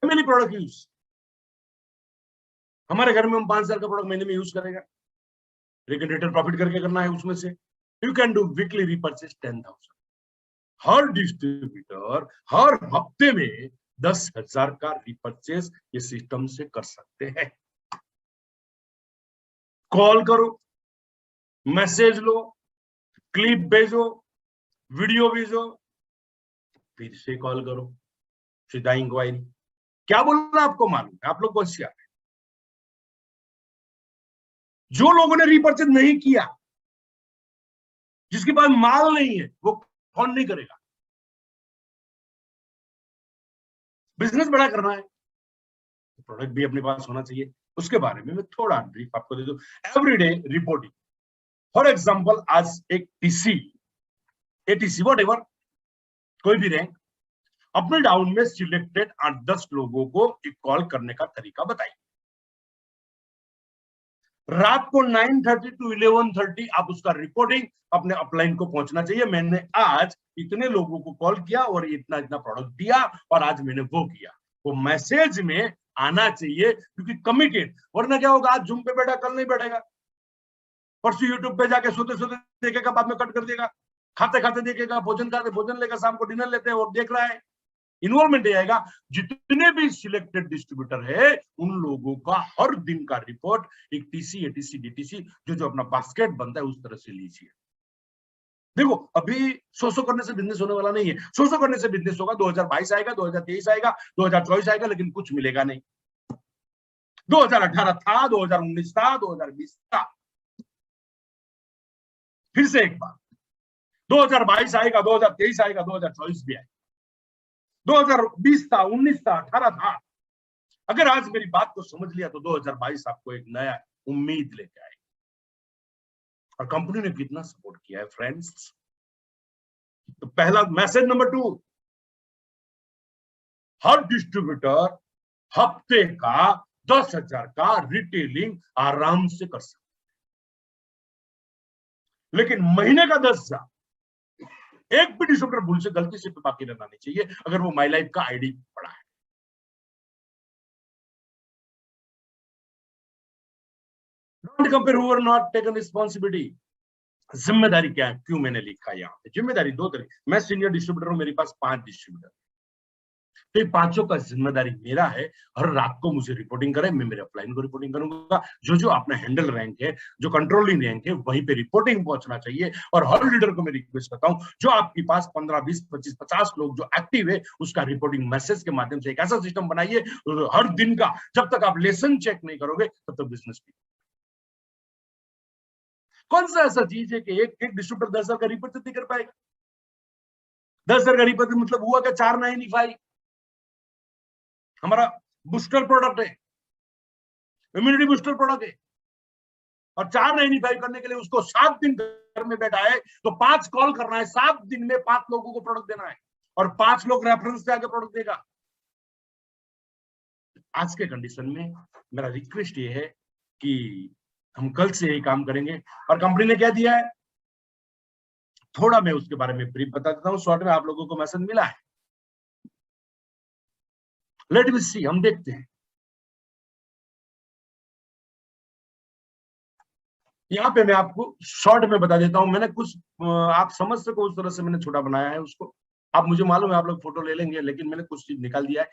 फैमिली प्रोडक्ट यूज, हमारे घर में हम 5,000 का प्रोडक्ट महीने में यूज करेगा, लेकिन रिटर्न प्रॉफिट करके करना है उसमें से। You can do weekly repurchase 10,000। हर डिस्ट्रीब्यूटर हर हफ्ते में 10,000 का रिपर्चेस ये सिस्टम से कर सकते हैं। कॉल करो, मैसेज लो, क्लिप भेजो, वीडियो भेजो, फिर से कॉल करो, सीधा इंक्वायरी। क्या बोलना आपको मालूम है, आप लोग को होशियार है। जो लोगों ने रिपर्चेस नहीं किया, जिसके पास माल नहीं है, वो फोन नहीं करेगा। बिजनेस बड़ा करना है, प्रोडक्ट भी अपने पास होना चाहिए। उसके बारे में मैं थोड़ा ब्रीफ आपको दे दूं। एवरीडे रिपोर्टिंग, फॉर एग्जांपल आज एक टीसी, एटीसी व्हाटएवर, कोई भी रैंक, अपने डाउन में सिलेक्टेड 8-10 लोगों को एक कॉल करने का तरीका बताइए। रात को 9:30 to 11:30 आप उसका रिपोर्टिंग अपने अपलाइन को पहुंचना चाहिए। मैंने आज इतने लोगों को कॉल किया और इतना इतना प्रोडक्ट दिया और आज मैंने वो किया, वो मैसेज में आना चाहिए, क्योंकि कमिटेड। वरना क्या होगा, आज जूम पे बैठा, कल नहीं बैठेगा, परसों यूट्यूब पे जाके सोते सोते देखेगा, बाद में कट कर देगा, खाते खाते देखेगा, भोजन खाते भोजन लेकर शाम को डिनर लेते हैं और देख रहा है। इन्वॉल्वमेंट ये आएगा, जितने भी सिलेक्टेड डिस्ट्रीब्यूटर है उन लोगों का हर दिन का रिपोर्ट एक टीसी, एटीसी, डीटीसी जो अपना बास्केट बनता है उस तरह से लीजिए। देखो अभी सो करने से बिजनेस होने वाला नहीं है, सो करने से बिजनेस होगा। 2022 आएगा, 2023 आएगा, 2024 आएगा, लेकिन कुछ मिलेगा नहीं। 2018 था, 2019 था, 2020 था। फिर से एक बार 2022 आएगा, 2023 आएगा, 2024 भी आएगा, 2020 था, 19 था, 18 था। अगर आज मेरी बात को समझ लिया तो 2022 आपको एक नया उम्मीद लेके आएगा। और कंपनी ने कितना सपोर्ट किया है फ्रेंड्स। तो पहला मैसेज नंबर 2, हर डिस्ट्रीब्यूटर हफ्ते का 10,000 का रिटेलिंग आराम से कर सकते, लेकिन महीने का 10,000 एक भी डिस्ट्रीब्यूटर भूल से गलती से बाकी रहना नहीं चाहिए अगर वो माई लाइफ का आईडी पड़ा है। Don't compare who are not taken responsibility. जिम्मेदारी क्या है, क्यों मैंने लिखा यहाँ पे जिम्मेदारी 2 तरह। मैं सीनियर डिस्ट्रीब्यूटर हूं, मेरे पास 5 डिस्ट्रीब्यूटर, तो ये 5 का जिम्मेदारी मेरा है। हर रात को मुझे रिपोर्टिंग करें, मैं मेरे अपलाइन को रिपोर्टिंग करूंगा। जो अपना हैंडल रैंक है, जो कंट्रोलिंग रैंक है, वहीं पे रिपोर्टिंग पहुंचना चाहिए। और हर लीडर को मैं रिक्वेस्ट करता हूं, जो आपके पास 15, 20, 25, 50 लोग जो एक्टिव है, उसका रिपोर्टिंग मैसेज के माध्यम से एक ऐसा सिस्टम बनाइए हर दिन का, जब तक आप लेसन चेक नहीं करोगे तब तक बिजनेस नहीं। कौन सा ऐसा चीज है कि एक डिस्ट्रीब्यूटर 10,000 का रिपोर्ट नहीं कर पाएगा? 10,000 का रिपोर्ट मतलब हुआ क्या? 495 हमारा बूस्टर प्रोडक्ट है, इम्यूनिटी बूस्टर प्रोडक्ट है, और 495 करने के लिए उसको 7 दिन घर में बैठा है, तो 5 कॉल करना है, 7 दिन में 5 लोगों को प्रोडक्ट देना है, और 5 लोग रेफरेंस से आके प्रोडक्ट देगा। आज के कंडीशन में मेरा रिक्वेस्ट ये है कि हम कल से यही काम करेंगे। और कंपनी ने क्या दिया है, थोड़ा मैं उसके बारे में ब्रीफ बता देता हूँ। शॉर्ट में आप लोगों को मैसेज मिला है, लेट मी सी, हम देखते हैं। यहाँ पे मैं आपको शॉर्ट में बता देता हूँ। मैंने कुछ आप समझ सको उस तरह से मैंने छोटा बनाया है उसको। आप मुझे मालूम है आप लोग फोटो ले लेंगे, लेकिन मैंने कुछ चीज निकाल दिया है।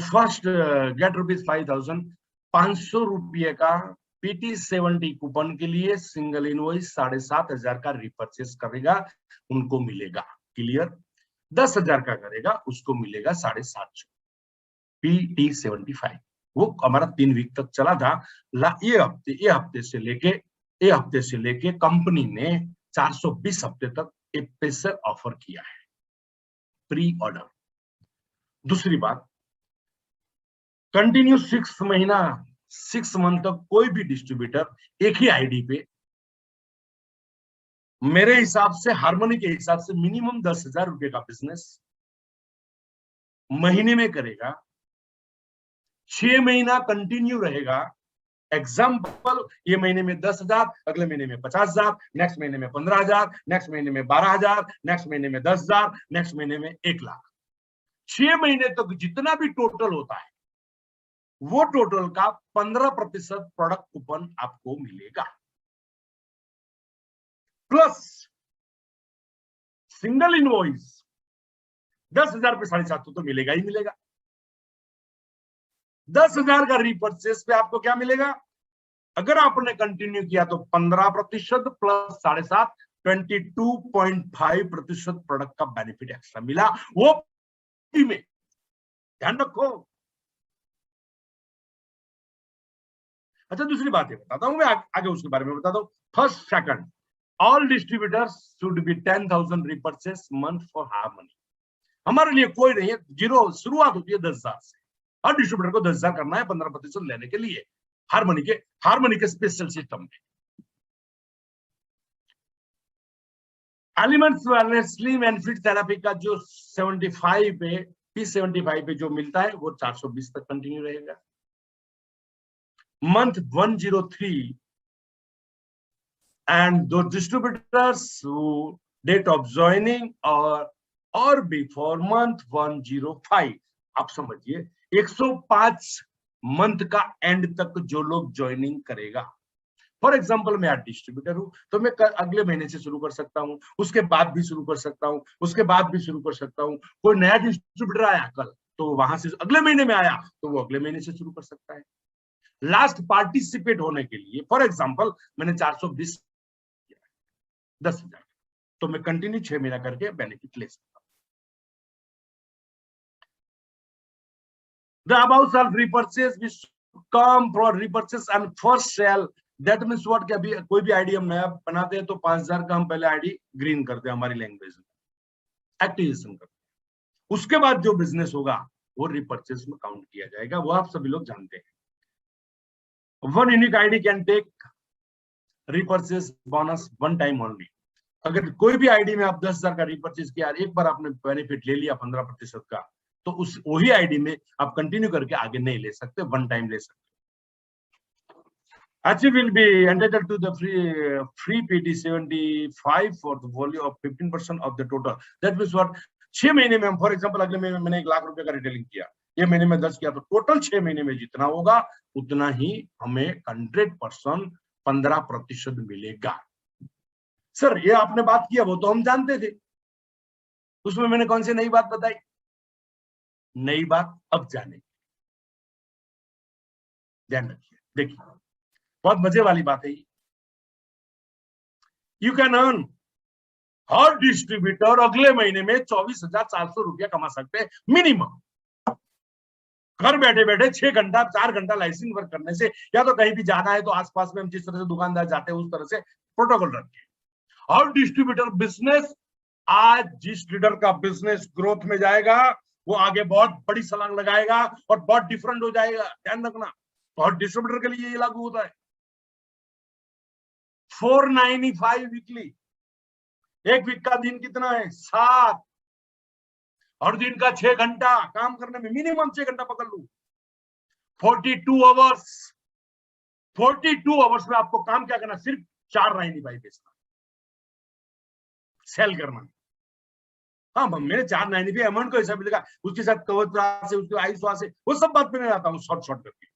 फर्स्ट गेट ₹5,000, 500 रुपये का PT70 कूपन के लिए सिंगल इनवॉइस 7,500 का रिपर्चेस करेगा, उनको मिलेगा। क्लियर? 10,000 का करेगा, उसको मिलेगा 750 PT75। वो हमारा 3 वीक तक चला था। ये हफ्ते से लेके कंपनी ने 420 हफ्ते तक एक स्पेशल ऑफर किया है, प्री ऑर्डर। दूसरी बात, कंटिन्यू 6 मंथ तक कोई भी डिस्ट्रीब्यूटर एक ही आईडी पे, मेरे हिसाब से हार्मोनी के हिसाब से मिनिमम 10,000 रुपए का बिजनेस महीने में करेगा, 6 महीना कंटिन्यू रहेगा। एग्जाम्पल, ये महीने में 10,000, अगले महीने में 50,000, नेक्स्ट महीने में 15,000, नेक्स्ट महीने में 12,000, नेक्स्ट महीने में 10,000, नेक्स्ट महीने में 1,00,000। 6 महीने तक जितना भी टोटल होता है वो टोटल का 15% प्रोडक्ट कूपन आपको मिलेगा, प्लस सिंगल इनवॉइस 10,000 पे 750 तो मिलेगा ही मिलेगा। 10,000 का रीपर्चेस पे आपको क्या मिलेगा? अगर आपने कंटिन्यू किया तो 15% प्लस 7.5, 22.5% प्रोडक्ट का बेनिफिट एक्स्ट्रा मिला, वो में ध्यान रखो। अच्छा, दूसरी बात ये बताता हूं मैं, आगे उसके बारे में बताता हूं। First second, all distributors should be 10,000 repurchase month for harmony. हमारे लिए कोई नहीं है, जीरो शुरुआत होती है 10,000 से। हर डिस्ट्रीब्यूटर को 10,000 करना है 15% लेने के लिए हार्मनी के स्पेशल सिस्टम में। Elements wellness slim and fit therapy का जो 75 पे P75 पे जो मिलता है वो 420 तक कंटिन्यू रहेगा। Month 103 and those distributors who date of joining or before month 105, आप समझिए 105 मंथ का एंड तक जो लोग ज्वाइनिंग करेगा, फॉर एग्जाम्पल मैं आज डिस्ट्रीब्यूटर हूं, तो मैं अगले महीने से शुरू कर सकता हूं, उसके बाद भी शुरू कर सकता हूं, उसके बाद भी शुरू कर सकता हूं। कोई नया डिस्ट्रीब्यूटर आया कल, तो वहां से अगले महीने में आया तो वो अगले महीने से शुरू कर सकता है। लास्ट पार्टिसिपेट होने के लिए फॉर एग्जाम्पल मैंने 420 10,000, तो मैं कंटिन्यू 6 महीना करके बेनिफिट ले सकता हूं। The above shall repurchase which come for repurchase and first sale. That means what? कि अभी कोई भी आईडी हम नया बनाते हैं तो 5,000 का हम पहले आईडी ग्रीन करते हैं, हमारी लैंग्वेज में एक्टिवेशन करते हैं। उसके बाद जो बिजनेस होगा वो रिपर्चेस में काउंट किया जाएगा, वो आप सभी लोग जानते हैं। One unique ID can take repurchase bonus one time only. अगर कोई भी आईडी में आप 10,000 का रिपर्चेस किया, एक बार आपने बेनिफिट ले लिया 15% का, तो उस वही आईडी में आप कंटिन्यू करके आगे नहीं ले सकते, वन टाइम ले सकते। Achieve will be entitled to the free PT 75 for the value of 15% of the total. That means what? 6 महीने में हम फॉर एग्जांपल अगले महीने मैंने 1 लाख रुपए का रिटेलिंग किया, ये महीने में 10 किया, तो टोटल 6 महीने में जितना होगा उतना ही हमें 100% 15% मिलेगा। सर ये आपने बात किया वो तो हम जानते थे, उसमें मैंने कौन सी नई बात बताई? नई बात अब जाने, ध्यान रखिए। देखिए बहुत मजे वाली बात है। You can earn, her distributor अगले महीने में 24,400 रुपया कमा सकते हैं मिनिमम, घर बैठे बैठे 6 घंटा 4 घंटा लाइसेंस वर्क करने से। या तो कहीं भी जाना है तो आसपास में हम जिस तरह से दुकानदार जाते हैं उस तरह से प्रोटोकॉल रखिए। हर डिस्ट्रीब्यूटर बिजनेस, आज जिस लीडर का बिजनेस ग्रोथ में जाएगा वो आगे बहुत बड़ी छलांग लगाएगा और बहुत डिफरेंट हो जाएगा, ध्यान रखना। तो हर डिस्ट्रीब्यूटर के लिए ये लागू होता है। 495 वीकली, एक वीक का दिन कितना है? 7, और दिन का 6 घंटा काम करने में, मिनिमम 6 घंटा पकड़ लू, 42 आवर्स। 42 आवर्स में आपको काम क्या करना? सिर्फ 495 बेचना, सेल करना। हाँ मैंने 495 अमाउंट को हिसाब लिखा, उसके साथ कवच से, उसके आयुष से, वो सब बात पे मैं आता हूँ शॉर्ट करके,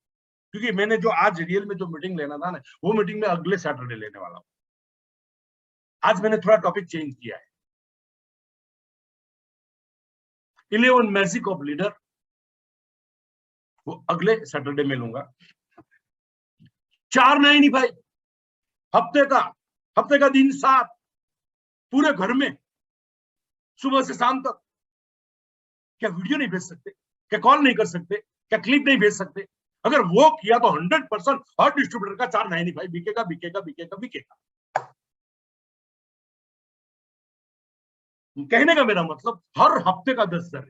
क्योंकि मैंने जो आज रियल में जो मीटिंग लेना था ना, वो मीटिंग में अगले सैटरडे लेने वाला हूँ। आज मैंने थोड़ा टॉपिक चेंज किया है। 11 मैजिक ऑफ लीडर, वो अगले सैटरडे में लूंगा। 495 हफ्ते का दिन 7, पूरे घर में सुबह से शाम तक। क्या वीडियो नहीं भेज सकते? क्या कॉल नहीं कर सकते? क्या क्लिप नहीं भेज सकते? अगर वो किया तो 100% हर डिस्ट्रीब्यूटर का 495 बिकेगा। कहने का मेरा मतलब हर हफ्ते का 10,000।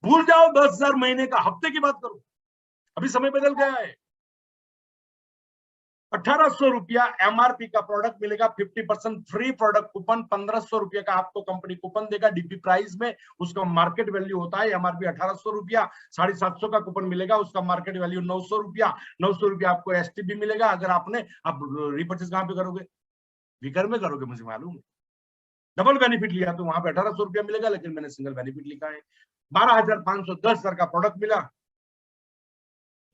भूल जाओ 10,000 महीने का, हफ्ते की बात करो। अभी समय बदल गया है। 1,800 रुपया एमआरपी का प्रोडक्ट मिलेगा, 50% फ्री प्रोडक्ट कूपन, 1,500 रुपया का आपको कंपनी कूपन देगा डीपी प्राइस में, उसका मार्केट वैल्यू होता है एमआरपी 1,800 रुपया। 750 का कूपन मिलेगा, उसका मार्केट वैल्यू 900 रुपया। 900 रुपया आपको एसटीबी मिलेगा। अगर आपने अब रिपर्चेस कहां पे करोगे? विकर में करोगे, मुझे मालूम है। डबल बेनिफिट लिया तो वहां पे 1,800 रुपया मिलेगा, लेकिन मैंने सिंगल बेनिफिट लिखा है। 12,500, 10,000 का प्रोडक्ट मिला।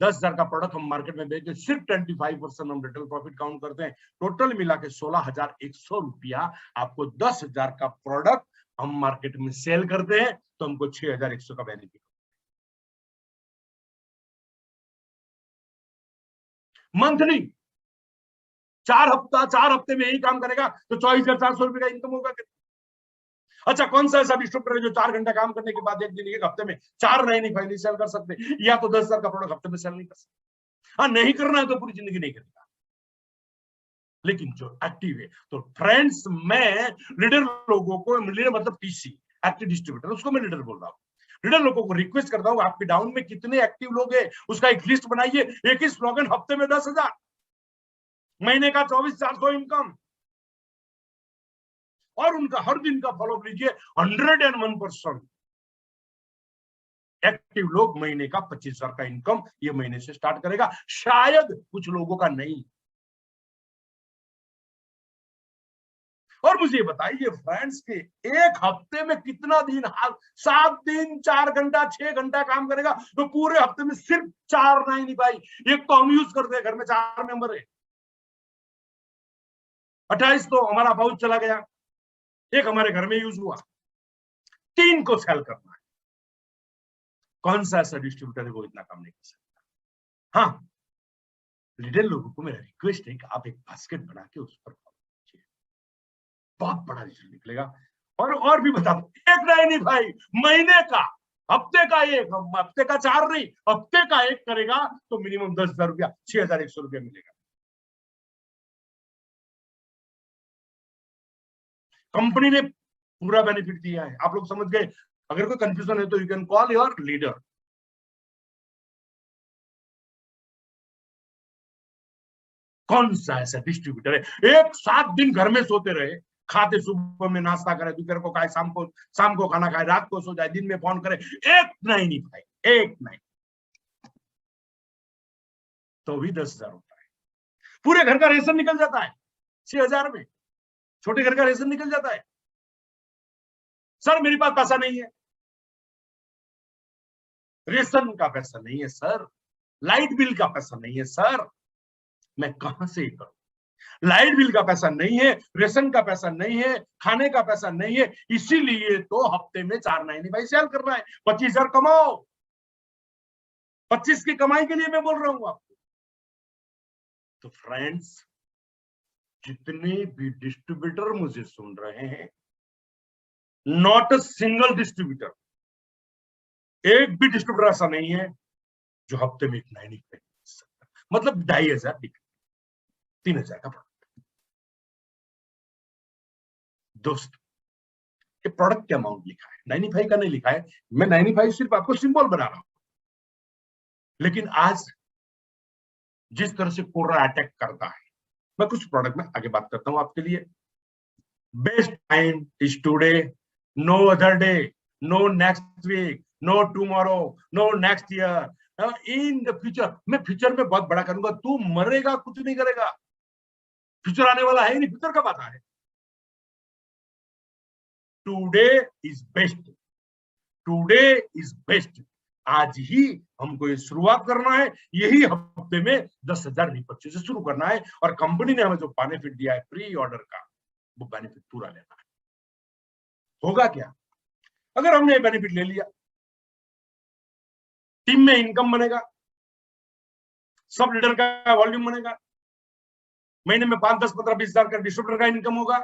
10,000 का प्रोडक्ट हम मार्केट में बेचते, सिर्फ 25% हम रिटेल प्रॉफिट काउंट करते हैं। टोटल मिला के 16,100 रुपया आपको 10,000 का प्रोडक्ट हम मार्केट में सेल करते हैं, तो हमको 6,100 का बेनिफिट। मंथली 4 हफ्ते में यही काम करेगा तो 24,400 रुपए का इनकम होगा। अच्छा कौन सा ऐसा डिस्ट्रीब्यूटर है जो 4 घंटा काम करने के बाद एक दिन एक हफ्ते में 495 सेल कर सकते, या तो 10,000 का प्रोडक्ट हफ्ते में सेल नहीं कर सकते? हाँ नहीं करना है तो पूरी जिंदगी नहीं करेगा, लेकिन जो एक्टिव है। तो फ्रेंड्स मैं लीडर लोगों को, लीडर मतलब टीसी एक्टिव डिस्ट्रीब्यूटर, उसको मैं लीडर बोल रहा हूँ। लीडर लोगों को रिक्वेस्ट करता हूँ, आपके डाउन में कितने एक्टिव लोग हैं उसका एक लिस्ट बनाइए। एक ही स्लोगन, हफ्ते में 10,000, महीने का 24,400 इनकम, और उनका हर दिन का फॉलोअप लीजिए। 101% एक्टिव लोग महीने का 25,000 का इनकम ये महीने से स्टार्ट करेगा, शायद कुछ लोगों का नहीं। और मुझे बताइए फ्रेंड्स के एक हफ्ते में कितना दिन, 7 दिन 4 घंटा 6 घंटा काम करेगा, तो पूरे हफ्ते में सिर्फ 495। एक तो हम यूज करते हैं, घर में 4 मेंबर है, 28 तो हमारा पाउच चला गया, एक हमारे घर में यूज हुआ, 3 को सेल करना है। कौन सा ऐसा डिस्ट्रीब्यूटर है वो इतना काम नहीं कर सकता? हाँ, रिटेल लोगों को मेरा रिक्वेस्ट है कि आप एक बास्केट बना के उस पर बहुत बड़ा रिजल्ट निकलेगा। और भी बता दो, एक नहीं भाई, महीने का, हफ्ते का एक, हफ्ते का 4 नहीं, हफ्ते का एक करेगा तो मिनिमम 10,000 रुपया, 6,100 रुपया मिलेगा। कंपनी ने पूरा बेनिफिट दिया है, आप लोग समझ गए। अगर कोई कंफ्यूजन है तो you can call your leader. कौन सा ऐसा डिस्ट्रीब्यूटर है एक 7 दिन घर में सोते रहे, खाते सुबह में नाश्ता करे, दोपहर को खाए, शाम को खाना खाए, रात को सो जाए, दिन में फोन करे, एक नहीं भाई, एक नहीं, तो भी 10,000 होता है। पूरे घर का रेशन निकल जाता है 6,000 में, छोटे घर का रेशन निकल जाता है। सर मेरे पास पैसा नहीं है, रेशन का पैसा नहीं है सर, लाइट बिल का पैसा नहीं है सर, मैं कहां से करूं? लाइट बिल का पैसा नहीं है, रेशन का पैसा नहीं है, खाने का पैसा नहीं है, इसीलिए तो हफ्ते में 495 सेल कर रहा है। 25,000 कमाओ, 25 की कमाई के लिए मैं बोल रहा हूं आपको। तो फ्रेंड्स, जितने भी डिस्ट्रीब्यूटर मुझे सुन रहे हैं, नॉट अ सिंगल डिस्ट्रीब्यूटर, एक भी डिस्ट्रीब्यूटर ऐसा नहीं है जो हफ्ते में इतना ही नहीं कर सकता। मतलब 2,500 बिक, 3,000 का प्रोडक्ट। दोस्त, ये प्रोडक्ट का अमाउंट लिखा है, 95 का नहीं लिखा है। मैं 95 सिर्फ आपको सिंबल बना रहा हूं, लेकिन आज जिस तरह से कोरोना अटैक करता है, मैं कुछ प्रोडक्ट में आगे बात करता हूं आपके लिए। Best time is today, no other day, no next week, no tomorrow, no next year, in the future. मैं फ्यूचर में बहुत बड़ा करूंगा, तू मरेगा कुछ नहीं करेगा, फ्यूचर आने वाला है नहीं, फ्यूचर कब आता है? Today is best, today is best. आज ही हमको ये शुरुआत करना है, यही हफ्ते में 10,000 रीपर्चेज से शुरू करना है, और कंपनी ने हमें जो बेनिफिट दिया है प्री ऑर्डर का, वो बेनिफिट पूरा लेना है। होगा क्या अगर हमने ये बेनिफिट ले लिया? टीम में इनकम बनेगा, सब लीडर का वॉल्यूम बनेगा, महीने में 5, 10, 15, 20,000 का डिस्ट्रीब्यूटर का इनकम होगा।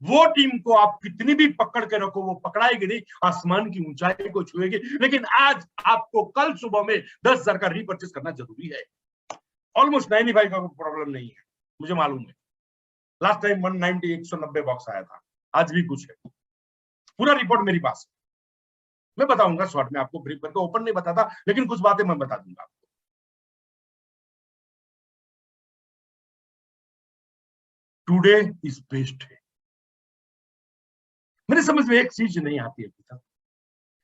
वो टीम को आप कितनी भी पकड़ के रखो, वो पकड़ाएगी नहीं, आसमान की ऊंचाई को छुएगी। लेकिन आज आपको कल सुबह में 10,000 का रीपर्चेस करना जरूरी है। ऑलमोस्ट 95 का प्रॉब्लम नहीं है, मुझे मालूम है। लास्ट टाइम 190, 190 बॉक्स आया था, आज भी कुछ है। पूरा रिपोर्ट मेरे पास, मैं बताऊंगा शॉर्ट में आपको, ब्रीफ करके, ओपन नहीं बताता, लेकिन कुछ बातें मैं बता दूंगा आपको। टुडे इज बेस्ट है। मेरे समझ में एक चीज नहीं आती अभी तक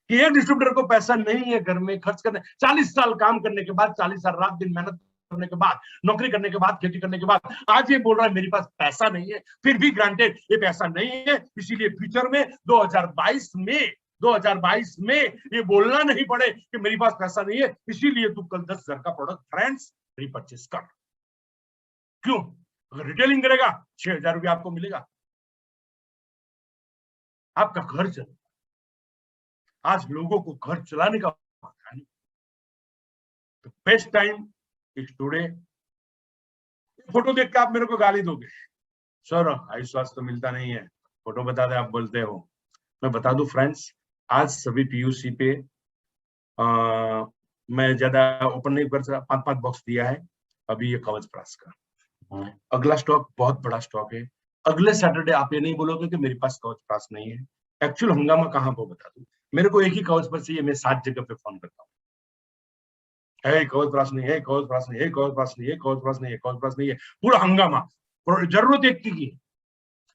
कि एक डिस्ट्रीब्यूटर को पैसा नहीं है घर में खर्च करने, 40 साल काम करने के बाद, 40 साल रात दिन मेहनत करने के बाद, नौकरी करने के बाद, खेती करने के बाद, आज ये बोल रहा है मेरे पास पैसा नहीं है। फिर भी ग्रांटेड ये पैसा नहीं है, इसीलिए फ्यूचर में 2022 में ये बोलना नहीं पड़े कि मेरे पास पैसा नहीं है, इसीलिए तू कल 10,000 का प्रोडक्ट फ्रेंड्स रिपर्चेस कर। क्यों? अगर रिटेलिंग करेगा 6,000 रुपया आपको मिलेगा, आपका घर चलेगा। आज लोगों को घर चलाने का पता नहीं, तो best time is today. Photo देख के आप मेरे को गाली दोगे, सर आई स्वास्थ्य तो मिलता नहीं है, फोटो बता दे, आप बोलते हो। मैं बता दूं फ्रेंड्स, आज सभी पीयूसी पे मैं ज्यादा ओपन नहीं कर सकता, 5-5 बॉक्स दिया है अभी ये कवच प्रास का। अगला स्टॉक बहुत बड़ा स्टॉक है। अगले सैटरडे आप ये नहीं बोलोगे कि मेरे पास कवच प्रास नहीं है। एक्चुअल हंगामा कहाँ पर बता दूं, मेरे को एक ही कवच पर चाहिए, मैं 7 जगह पे फोन करता हूँ, है कवच प्रास नहीं है, कवच प्रास नहीं है, कवच प्रास नहीं है, कवच प्रास नहीं है, कवच प्रास नहीं है, पूरा हंगामा। जरूरत एक की।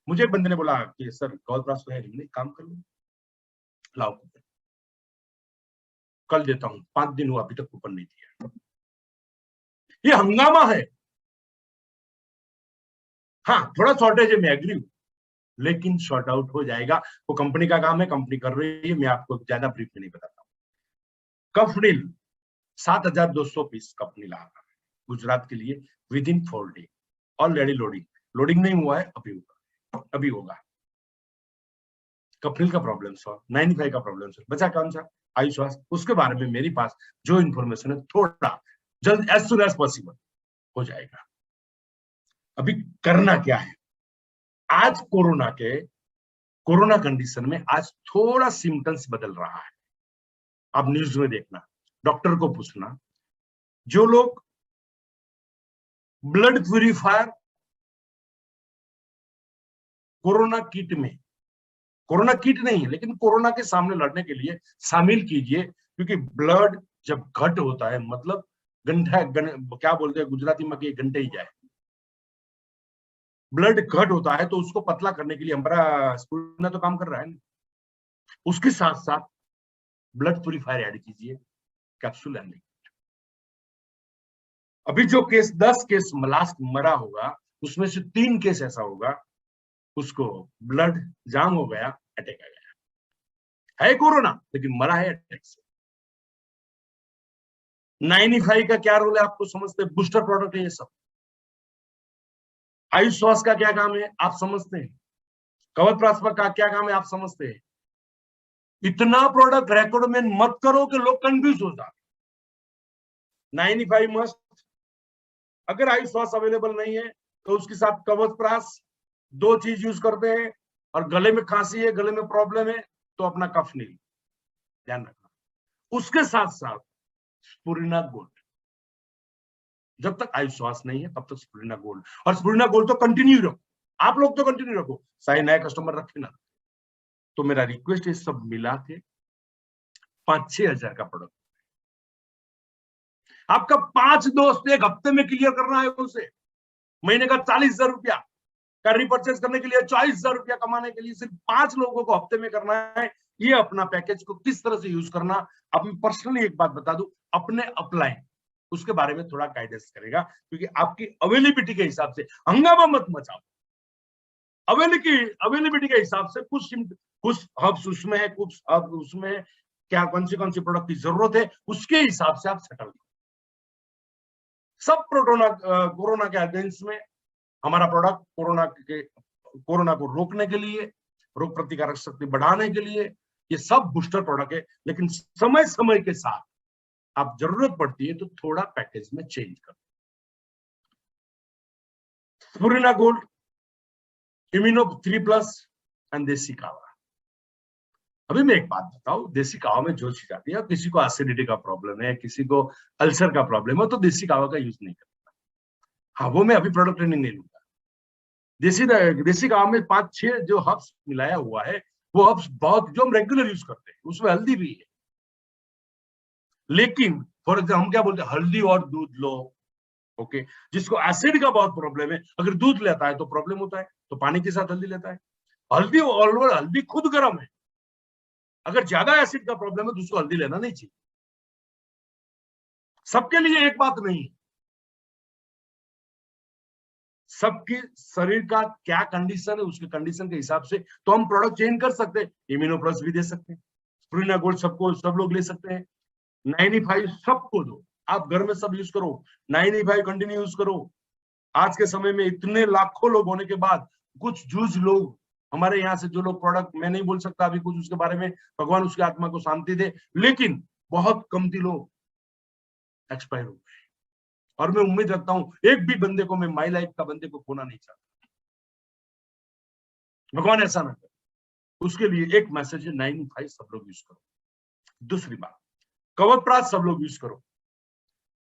मुझे एक बंदे ने बोला कि सर कवच प्रास तो है नहीं, काम कर लो, लाओ कल देता हूँ। 5 दिन हुआ अभी तक कूपन नहीं दिया। ये हंगामा है। हाँ, थोड़ा शॉर्टेज है, मैं एग्री हूं, लेकिन शॉर्ट आउट हो जाएगा। वो कंपनी का काम है, कंपनी कर रही है, मैं आपको ज्यादा ब्रीफ में नहीं बताता हूँ। कफनील 7,200 पीस कंपनी ला रहा है गुजरात के लिए with in 4 day, already loading. Loading नहीं हुआ है, अभी होगा, अभी होगा। कपिल का प्रॉब्लम सॉल्व, 95 का प्रॉब्लम सॉल्व, बचा कौन सा? आयुष्वास। उसके बारे में मेरे पास जो इंफॉर्मेशन है थोड़ा जल्द, एज सुन एज पॉसिबल हो जाएगा। अभी करना क्या है? आज कोरोना कंडीशन में आज थोड़ा सिम्टम्स बदल रहा है। आप न्यूज में देखना, डॉक्टर को पूछना, जो लोग ब्लड प्यूरिफायर कोरोना किट में, कोरोना किट नहीं है लेकिन कोरोना के सामने लड़ने के लिए शामिल कीजिए, क्योंकि ब्लड जब घट होता है मतलब क्या बोलते हैं गुजराती में कि घंटे ही जाए, ब्लड घट होता है तो उसको पतला करने के लिए हमारा स्कूल में तो काम कर रहा है ना, उसके साथ साथ ब्लड प्यूरिफायर ऐड कीजिए, कैप्सूल एंड। अभी जो केस 10 केस लास्ट मरा होगा उसमें से 3 केस ऐसा होगा उसको ब्लड जाम हो गया, अटैक आ गया, है कोरोना लेकिन मरा है अटैक से। 95 का क्या रोल है आपको समझते हैं? बूस्टर प्रोडक्ट है ये सब। आयुष्वास का क्या काम है आप समझते हैं? कवच प्रास्पर का क्या काम है आप समझते हैं? इतना प्रोडक्ट रेकमेंड मत करो कि लोग कंफ्यूज हो जाए। 95 मस्ट, अगर आयुष्वास अवेलेबल नहीं है तो उसके साथ कवच प्रास, 2 चीज यूज करते हैं। और गले में खांसी है, गले में प्रॉब्लम है तो अपना कफ नील ध्यान रखना। उसके साथ साथ स्पुरिना गोल्ड, जब तक आयुष्वास नहीं है तब तक स्पुरिना गोल्ड, और स्पुरिना गोल्ड तो कंटिन्यू रखो, आप लोग तो कंटिन्यू रखो, चाहे नए कस्टमर रखे ना। तो मेरा रिक्वेस्ट है सब मिला के 5-6 हजार का प्रोडक्ट आपका 5 दोस्त एक हफ्ते में क्लियर करना है उसे, महीने का 40,000 रुपया का रिपर्चेज करने के लिए, 40,000 रुपया कमाने के लिए सिर्फ 5 लोगों को हफ्ते में करना है। ये अपना पैकेज को किस तरह से यूज करना, अब मैं पर्सनली एक बात बता दूं, अपने अपलाइन उसके बारे में थोड़ा गाइडेंस करेगा, क्योंकि आपकी अवेलेबिलिटी के हिसाब से हंगामा मत मचाओ। अवेलेबिलिटी के हिसाब से कुछ हब्स उसमें है, कुछ हब उसमें क्या कौन सी प्रोडक्ट की जरूरत है उसके हिसाब से आप सेटल करो। सब कोरोना के अगेंस्ट में हमारा प्रोडक्ट कोरोना को रोकने के लिए, रोग प्रतिकारक शक्ति बढ़ाने के लिए, ये सब बूस्टर प्रोडक्ट है। लेकिन समय समय के साथ आप जरूरत पड़ती है तो थोड़ा पैकेज में चेंज करो। स्पुरिना गोल्ड, इम्यूनो 3+ एंड देसी कावा। अभी मैं एक बात बताऊं, देसी कावा में जो चीज आती है, किसी को एसिडिटी का प्रॉब्लम है, किसी को अल्सर का प्रॉब्लम है, तो देसी कावा का यूज नहीं करता। हाँ, वो मैं अभी प्रोडक्ट ट्रेनिंग नहीं लूंगा। देसी कावा में 5-6 जो हर्ब्स मिलाया हुआ है, वो हर्ब्स बहुत जो हम रेगुलर यूज करते हैं, उसमें हल्दी भी है। लेकिन फॉर एग्जाम्पल हम क्या बोलते हैं, हल्दी और दूध लो, ओके। जिसको एसिड का बहुत प्रॉब्लम है, अगर दूध लेता है तो प्रॉब्लम होता है, तो पानी के साथ हल्दी लेता है। हल्दी ऑलओवर, हल्दी खुद गर्म है, अगर ज्यादा एसिड का प्रॉब्लम है तो उसको हल्दी लेना नहीं चाहिए। सबके लिए एक बात नहीं, सबके शरीर का क्या कंडीशन है उसके कंडीशन के हिसाब से तो हम प्रोडक्ट चेंज कर सकते हैं। इम्यूनो प्लस भी दे सकते हैं, स्पुरिना गोल्ड सबको सब लोग ले सकते हैं, 95 सबको दो, आप घर में सब यूज करो, 95 कंटिन्यू यूज करो। आज के समय में इतने लाखों लोग होने के बाद कुछ जूझ लोग हमारे यहाँ से, जो लोग प्रोडक्ट मैं नहीं बोल सकता अभी कुछ उसके बारे में, भगवान उसकी आत्मा को शांति दे, लेकिन बहुत कमती लोग एक्सपायर हो गए। और मैं उम्मीद रखता हूं एक भी बंदे को, मैं माई लाइफ का बंदे को खोना नहीं चाहता, भगवान ऐसा ना करे। उसके लिए एक मैसेज है, 95 सब लोग यूज करो। दूसरी बात, कवचप्राश सब लोग यूज करो।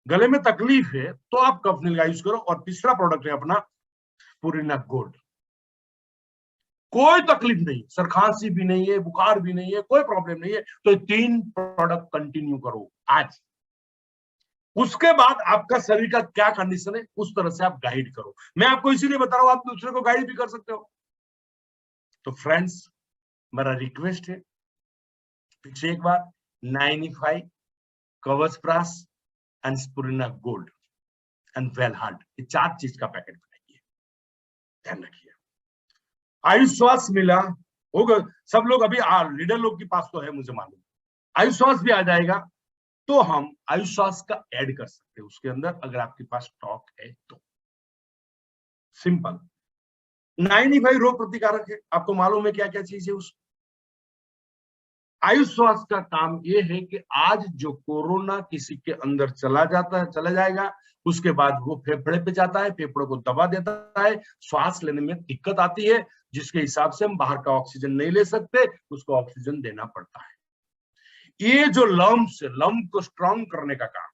गले में तकलीफ है तो आप कफनील का यूज करो। और तीसरा प्रोडक्ट है अपना पुरीना गोल्ड। कोई तकलीफ नहीं, सर खांसी भी नहीं है, बुखार भी नहीं है, कोई प्रॉब्लम नहीं है, तो 3 प्रोडक्ट कंटिन्यू करो आज। उसके बाद आपका शरीर का क्या कंडीशन है उस तरह से आप गाइड करो। मैं आपको इसीलिए बता रहा हूं, आप दूसरे को गाइड भी कर सकते हो। तो फ्रेंड्स, मेरा रिक्वेस्ट है, फिर से एक बार, 95 कवच प्रास एंड स्पुरिना गोल्ड एंड वेल हार्ट, ये 4 चीज का पैकेट बनाइए, ध्यान रखिए। आयुष्वास मिला होगा, सब लोग अभी लीडर लोग के पास तो है मुझे मालूम, आयुष्वास भी आ जाएगा तो हम आयुष्वास का ऐड कर सकते हैं उसके अंदर, अगर आपके पास स्टॉक है तो। सिंपल, 95 रोग प्रतिकारक है। आपको मालूम है क्या क्या चीज है उस आयुष स्वास्थ्य का काम ये है कि आज जो कोरोना किसी के अंदर चला जाता है, चला जाएगा, उसके बाद वो फेफड़े पे जाता है, फेफड़ों को दबा देता है, श्वास लेने में दिक्कत आती है, जिसके हिसाब से हम बाहर का ऑक्सीजन नहीं ले सकते, उसको ऑक्सीजन देना पड़ता है। ये जो लम्स को स्ट्रांग करने का काम,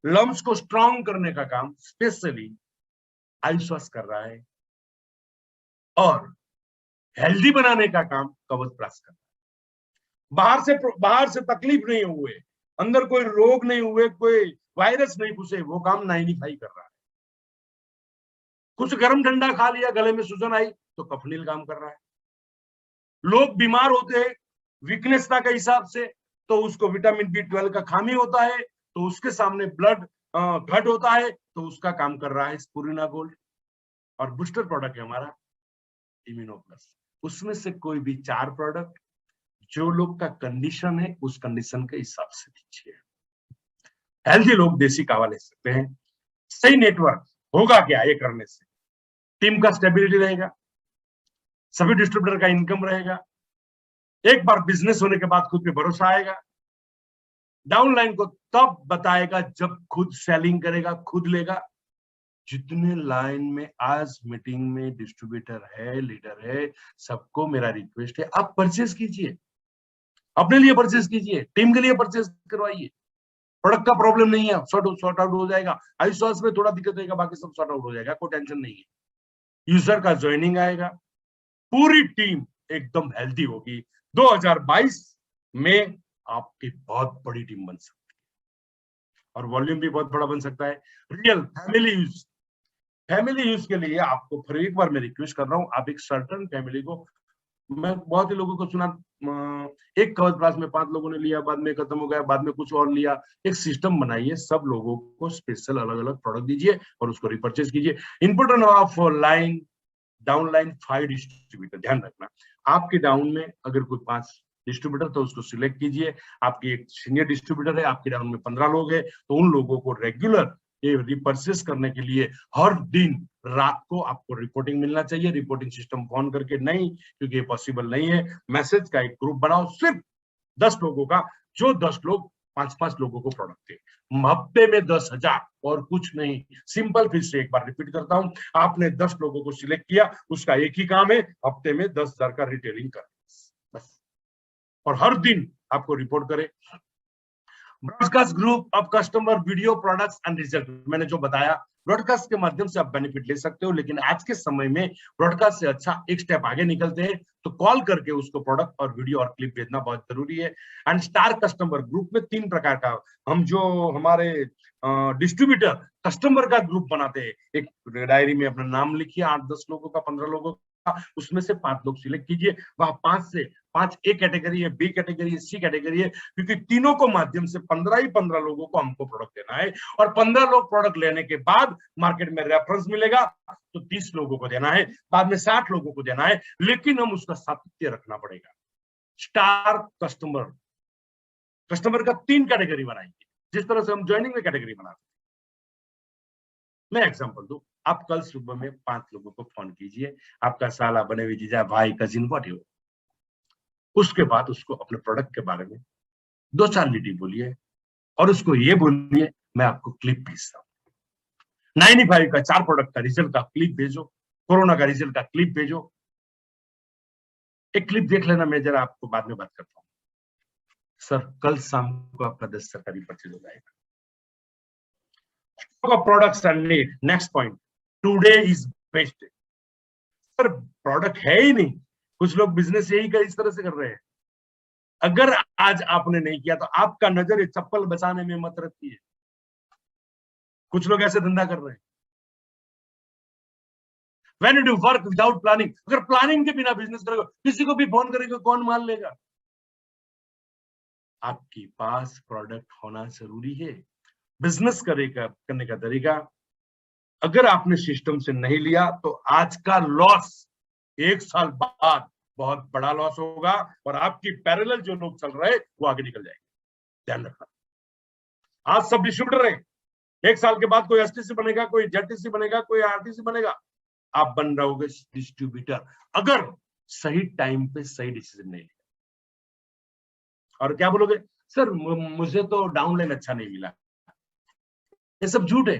लम्स को स्ट्रांग करने का काम स्पेशली आयुष स्वास्थ्य कर रहा है, और हेल्दी बनाने का काम कवच प्राश कर रहा है। बाहर से तकलीफ नहीं हुए, अंदर कोई रोग नहीं हुए, कोई वायरस नहीं घुसे, वो काम 95 कर रहा है। कुछ गर्म ठंडा खा लिया, गले में सूजन आई, तो कफनील काम कर रहा है। लोग बीमार होते हैं वीकनेसता के हिसाब से, तो उसको विटामिन B12 का खामी होता है, तो उसके सामने ब्लड घट होता है, तो उसका काम कर रहा है स्पुरिना गोल्ड। और बूस्टर प्रोडक्ट है हमारा इम्यूनो प्लस। उसमें से कोई भी 4 प्रोडक्ट जो लोग का कंडीशन है उस कंडीशन के हिसाब से दीजिए। हेल्दी लोग देसी कावा ले सकते हैं। सही नेटवर्क होगा क्या ये करने से? टीम का स्टेबिलिटी रहेगा, सभी डिस्ट्रीब्यूटर का इनकम रहेगा, एक बार बिजनेस होने के बाद खुद पे भरोसा आएगा, डाउनलाइन को तब बताएगा जब खुद सेलिंग करेगा, खुद लेगा। जितने लाइन में आज मीटिंग में डिस्ट्रीब्यूटर है, लीडर है, सबको मेरा रिक्वेस्ट है, आप परचेस कीजिए, अपने लिए परचेस कीजिए, टीम के लिए परचेस करवाइए। प्रोडक्ट का प्रॉब्लम नहीं है, सॉर्ट आउट हो जाएगा। आयुष में थोड़ा दिक्कत रहेगा, बाकी सब सॉर्ट आउट हो जाएगा, कोई टेंशन नहीं है। यूजर का ज्वाइनिंग आएगा, पूरी टीम एकदम हेल्दी होगी। 2022 में आपकी बहुत बड़ी टीम बन सकती है, और वॉल्यूम भी बहुत बड़ा बन सकता है। रियल फैमिली यूज के लिए आपको फिर एक बार मैं रिक्वेस्ट कर रहा हूं, आप एक सर्टन फैमिली को, मैं बहुत ही लोगों को सुना, एक कवच प्राश में 5 लोगों ने लिया, बाद में खत्म हो गया, बाद में कुछ और लिया। एक सिस्टम बनाइए, सब लोगों को स्पेशल अलग अलग प्रोडक्ट दीजिए और उसको रिपर्चेज कीजिए। Important of line downline 5 distributor, ध्यान रखना, आपके डाउन में अगर कोई 5 डिस्ट्रीब्यूटर, तो उसको सिलेक्ट कीजिए। आपकी एक सीनियर डिस्ट्रीब्यूटर है, आपके डाउन में 15 लोग हैं, तो उन लोगों को रेगुलर ये रिपर्चेस करने के लिए हर दिन रात को आपको रिपोर्टिंग मिलना चाहिए। रिपोर्टिंग सिस्टम फोन करके नहीं, क्योंकि ये पॉसिबल नहीं है। मैसेज का एक ग्रुप बनाओ सिर्फ 10 लोगों का, जो 10 लोग 5-5 लोगों को प्रोडक्ट दे, हफ्ते में 10,000 और कुछ नहीं। सिंपल, फिर से एक बार रिपीट करता हूं, आपने 10 लोगों को सिलेक्ट किया, उसका एक ही काम है, हफ्ते में 10,000 का रिटेलिंग करना बस, और हर दिन आपको रिपोर्ट करे। Broadcast group of customer video products and result, मैंने जो बताया, ब्रॉडकास्ट के माध्यम से आप बेनिफिट ले सकते हो, लेकिन आज के समय में ब्रॉडकास्ट से अच्छा एक स्टेप आगे निकलते हैं, तो कॉल करके उसको प्रोडक्ट और वीडियो और क्लिप भेजना बहुत जरूरी है। एंड स्टार कस्टमर ग्रुप में 3 प्रकार का, हम जो हमारे डिस्ट्रीब्यूटर कस्टमर का ग्रुप बनाते हैं, एक डायरी में अपना नाम लिखिए, 8-10 लोगों का, 15 लोगों का, उसमें से 5 लोग सिलेक्ट कीजिए। वहां 5 ए कैटेगरी है, बी कैटेगरी है, सी कैटेगरी है, क्योंकि तीनों को माध्यम से 15 लोगों को हमको प्रोडक्ट देना है, और 15 लोग प्रोडक्ट लेने के बाद मार्केट में रेफरेंस मिलेगा, तो 30 लोगों को देना है, बाद में 60 लोगों को देना है, लेकिन हम उसका सातत्य रखना पड़ेगा। स्टार कस्टमर का 3 कैटेगरी बनाएंगे, जिस तरह से हम ज्वाइनिंग में कैटेगरी बनाते हैं। मैं एग्जांपल दूं, आप कल सुबह में 5 लोगों को फोन कीजिए, आपका साला, बने हुए जीजा, भाई, कजिन, व्हाटएवर। उसके बाद उसको अपने प्रोडक्ट के बारे में 2-4 लीटी बोलिए, और उसको ये बोलिए, मैं आपको क्लिप भेजता हूँ, 95 का 4 प्रोडक्ट का रिजल्ट का क्लिप भेजो, कोरोना का रिजल्ट का क्लिप भेजो। एक क्लिप देख लेना, मैं जरा आपको बाद में बात करता हूँ। सर, कल शाम को आपका 10 सरकारी परचेज हो जाएगा। Products and need, next point, today is best. Sir, product है ही नहीं, कुछ लोग बिजनेस यही कर इस तरह से कर रहे हैं। अगर आज आपने नहीं किया तो आपका नजर चप्पल बचाने में मत रखिए। कुछ लोग ऐसे धंधा कर रहे हैं। When you do work without planning, अगर प्लानिंग के बिना बिजनेस करेगा, किसी को भी फोन करेगा, कौन माल लेगा? आपके पास प्रोडक्ट होना जरूरी है। बिजनेस करने का तरीका, अगर आपने सिस्टम से नहीं लिया तो आज का लॉस 1 साल बाद बहुत बड़ा लॉस होगा, और आपकी पैरेलल जो लोग चल रहे हैं वो आगे निकल जाएंगे। ध्यान रखना, आज सब डिस्ट्रीब्यूटर है, 1 साल के बाद कोई एसटीसी बनेगा, कोई जेडटीसी बनेगा, कोई आरटीसी बनेगा, आप बन रहोगे डिस्ट्रीब्यूटर, अगर सही टाइम पे सही डिसीजन नहीं लिया। और क्या बोलोगे, सर मुझे तो डाउनलाइन अच्छा नहीं मिला, ये सब झूठ है।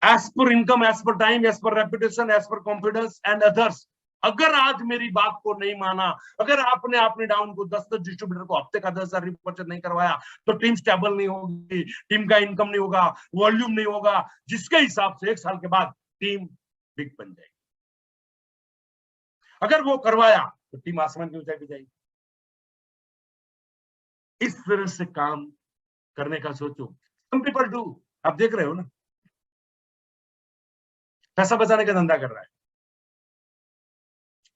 As per income, as per time, as per reputation, as per confidence and others, अगर आज मेरी बात को नहीं माना, अगर आपने अपने डाउन को 10 डिस्ट्रीब्यूटर को हफ्ते का 10,000 रिपर्चेज नहीं करवाया, तो टीम स्टेबल नहीं होगी, टीम का इनकम नहीं होगा, वॉल्यूम नहीं होगा, जिसके हिसाब से 1 साल के बाद टीम बिग बन जाएगी। अगर वो करवाया तो टीम आसमान की ऊंचाई पे जाएगी। इस तरह से काम करने का सोचो। सम पीपल डू, आप देख रहे हो ना, पैसा बचाने का धंधा कर रहा है,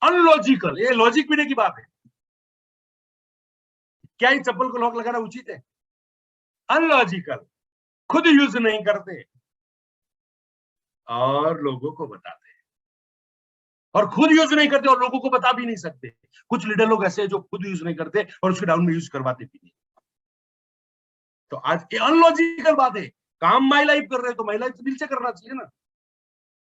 अनलॉजिकल, ये लॉजिक भी नहीं की बात है। क्या ये चप्पल को लॉक लगाना उचित है? अनलॉजिकल, खुद यूज नहीं करते और लोगों को बताते, और खुद यूज नहीं करते और लोगों को बता भी नहीं सकते। कुछ लीडर लोग ऐसे हैं जो खुद यूज नहीं करते और उसके डाउन में यूज करवाते भी नहीं। तो आज ये अनलॉजिकल बात है। काम माई लाइफ कर रहे हैं तो माई लाइफ दिल से करना चाहिए ना।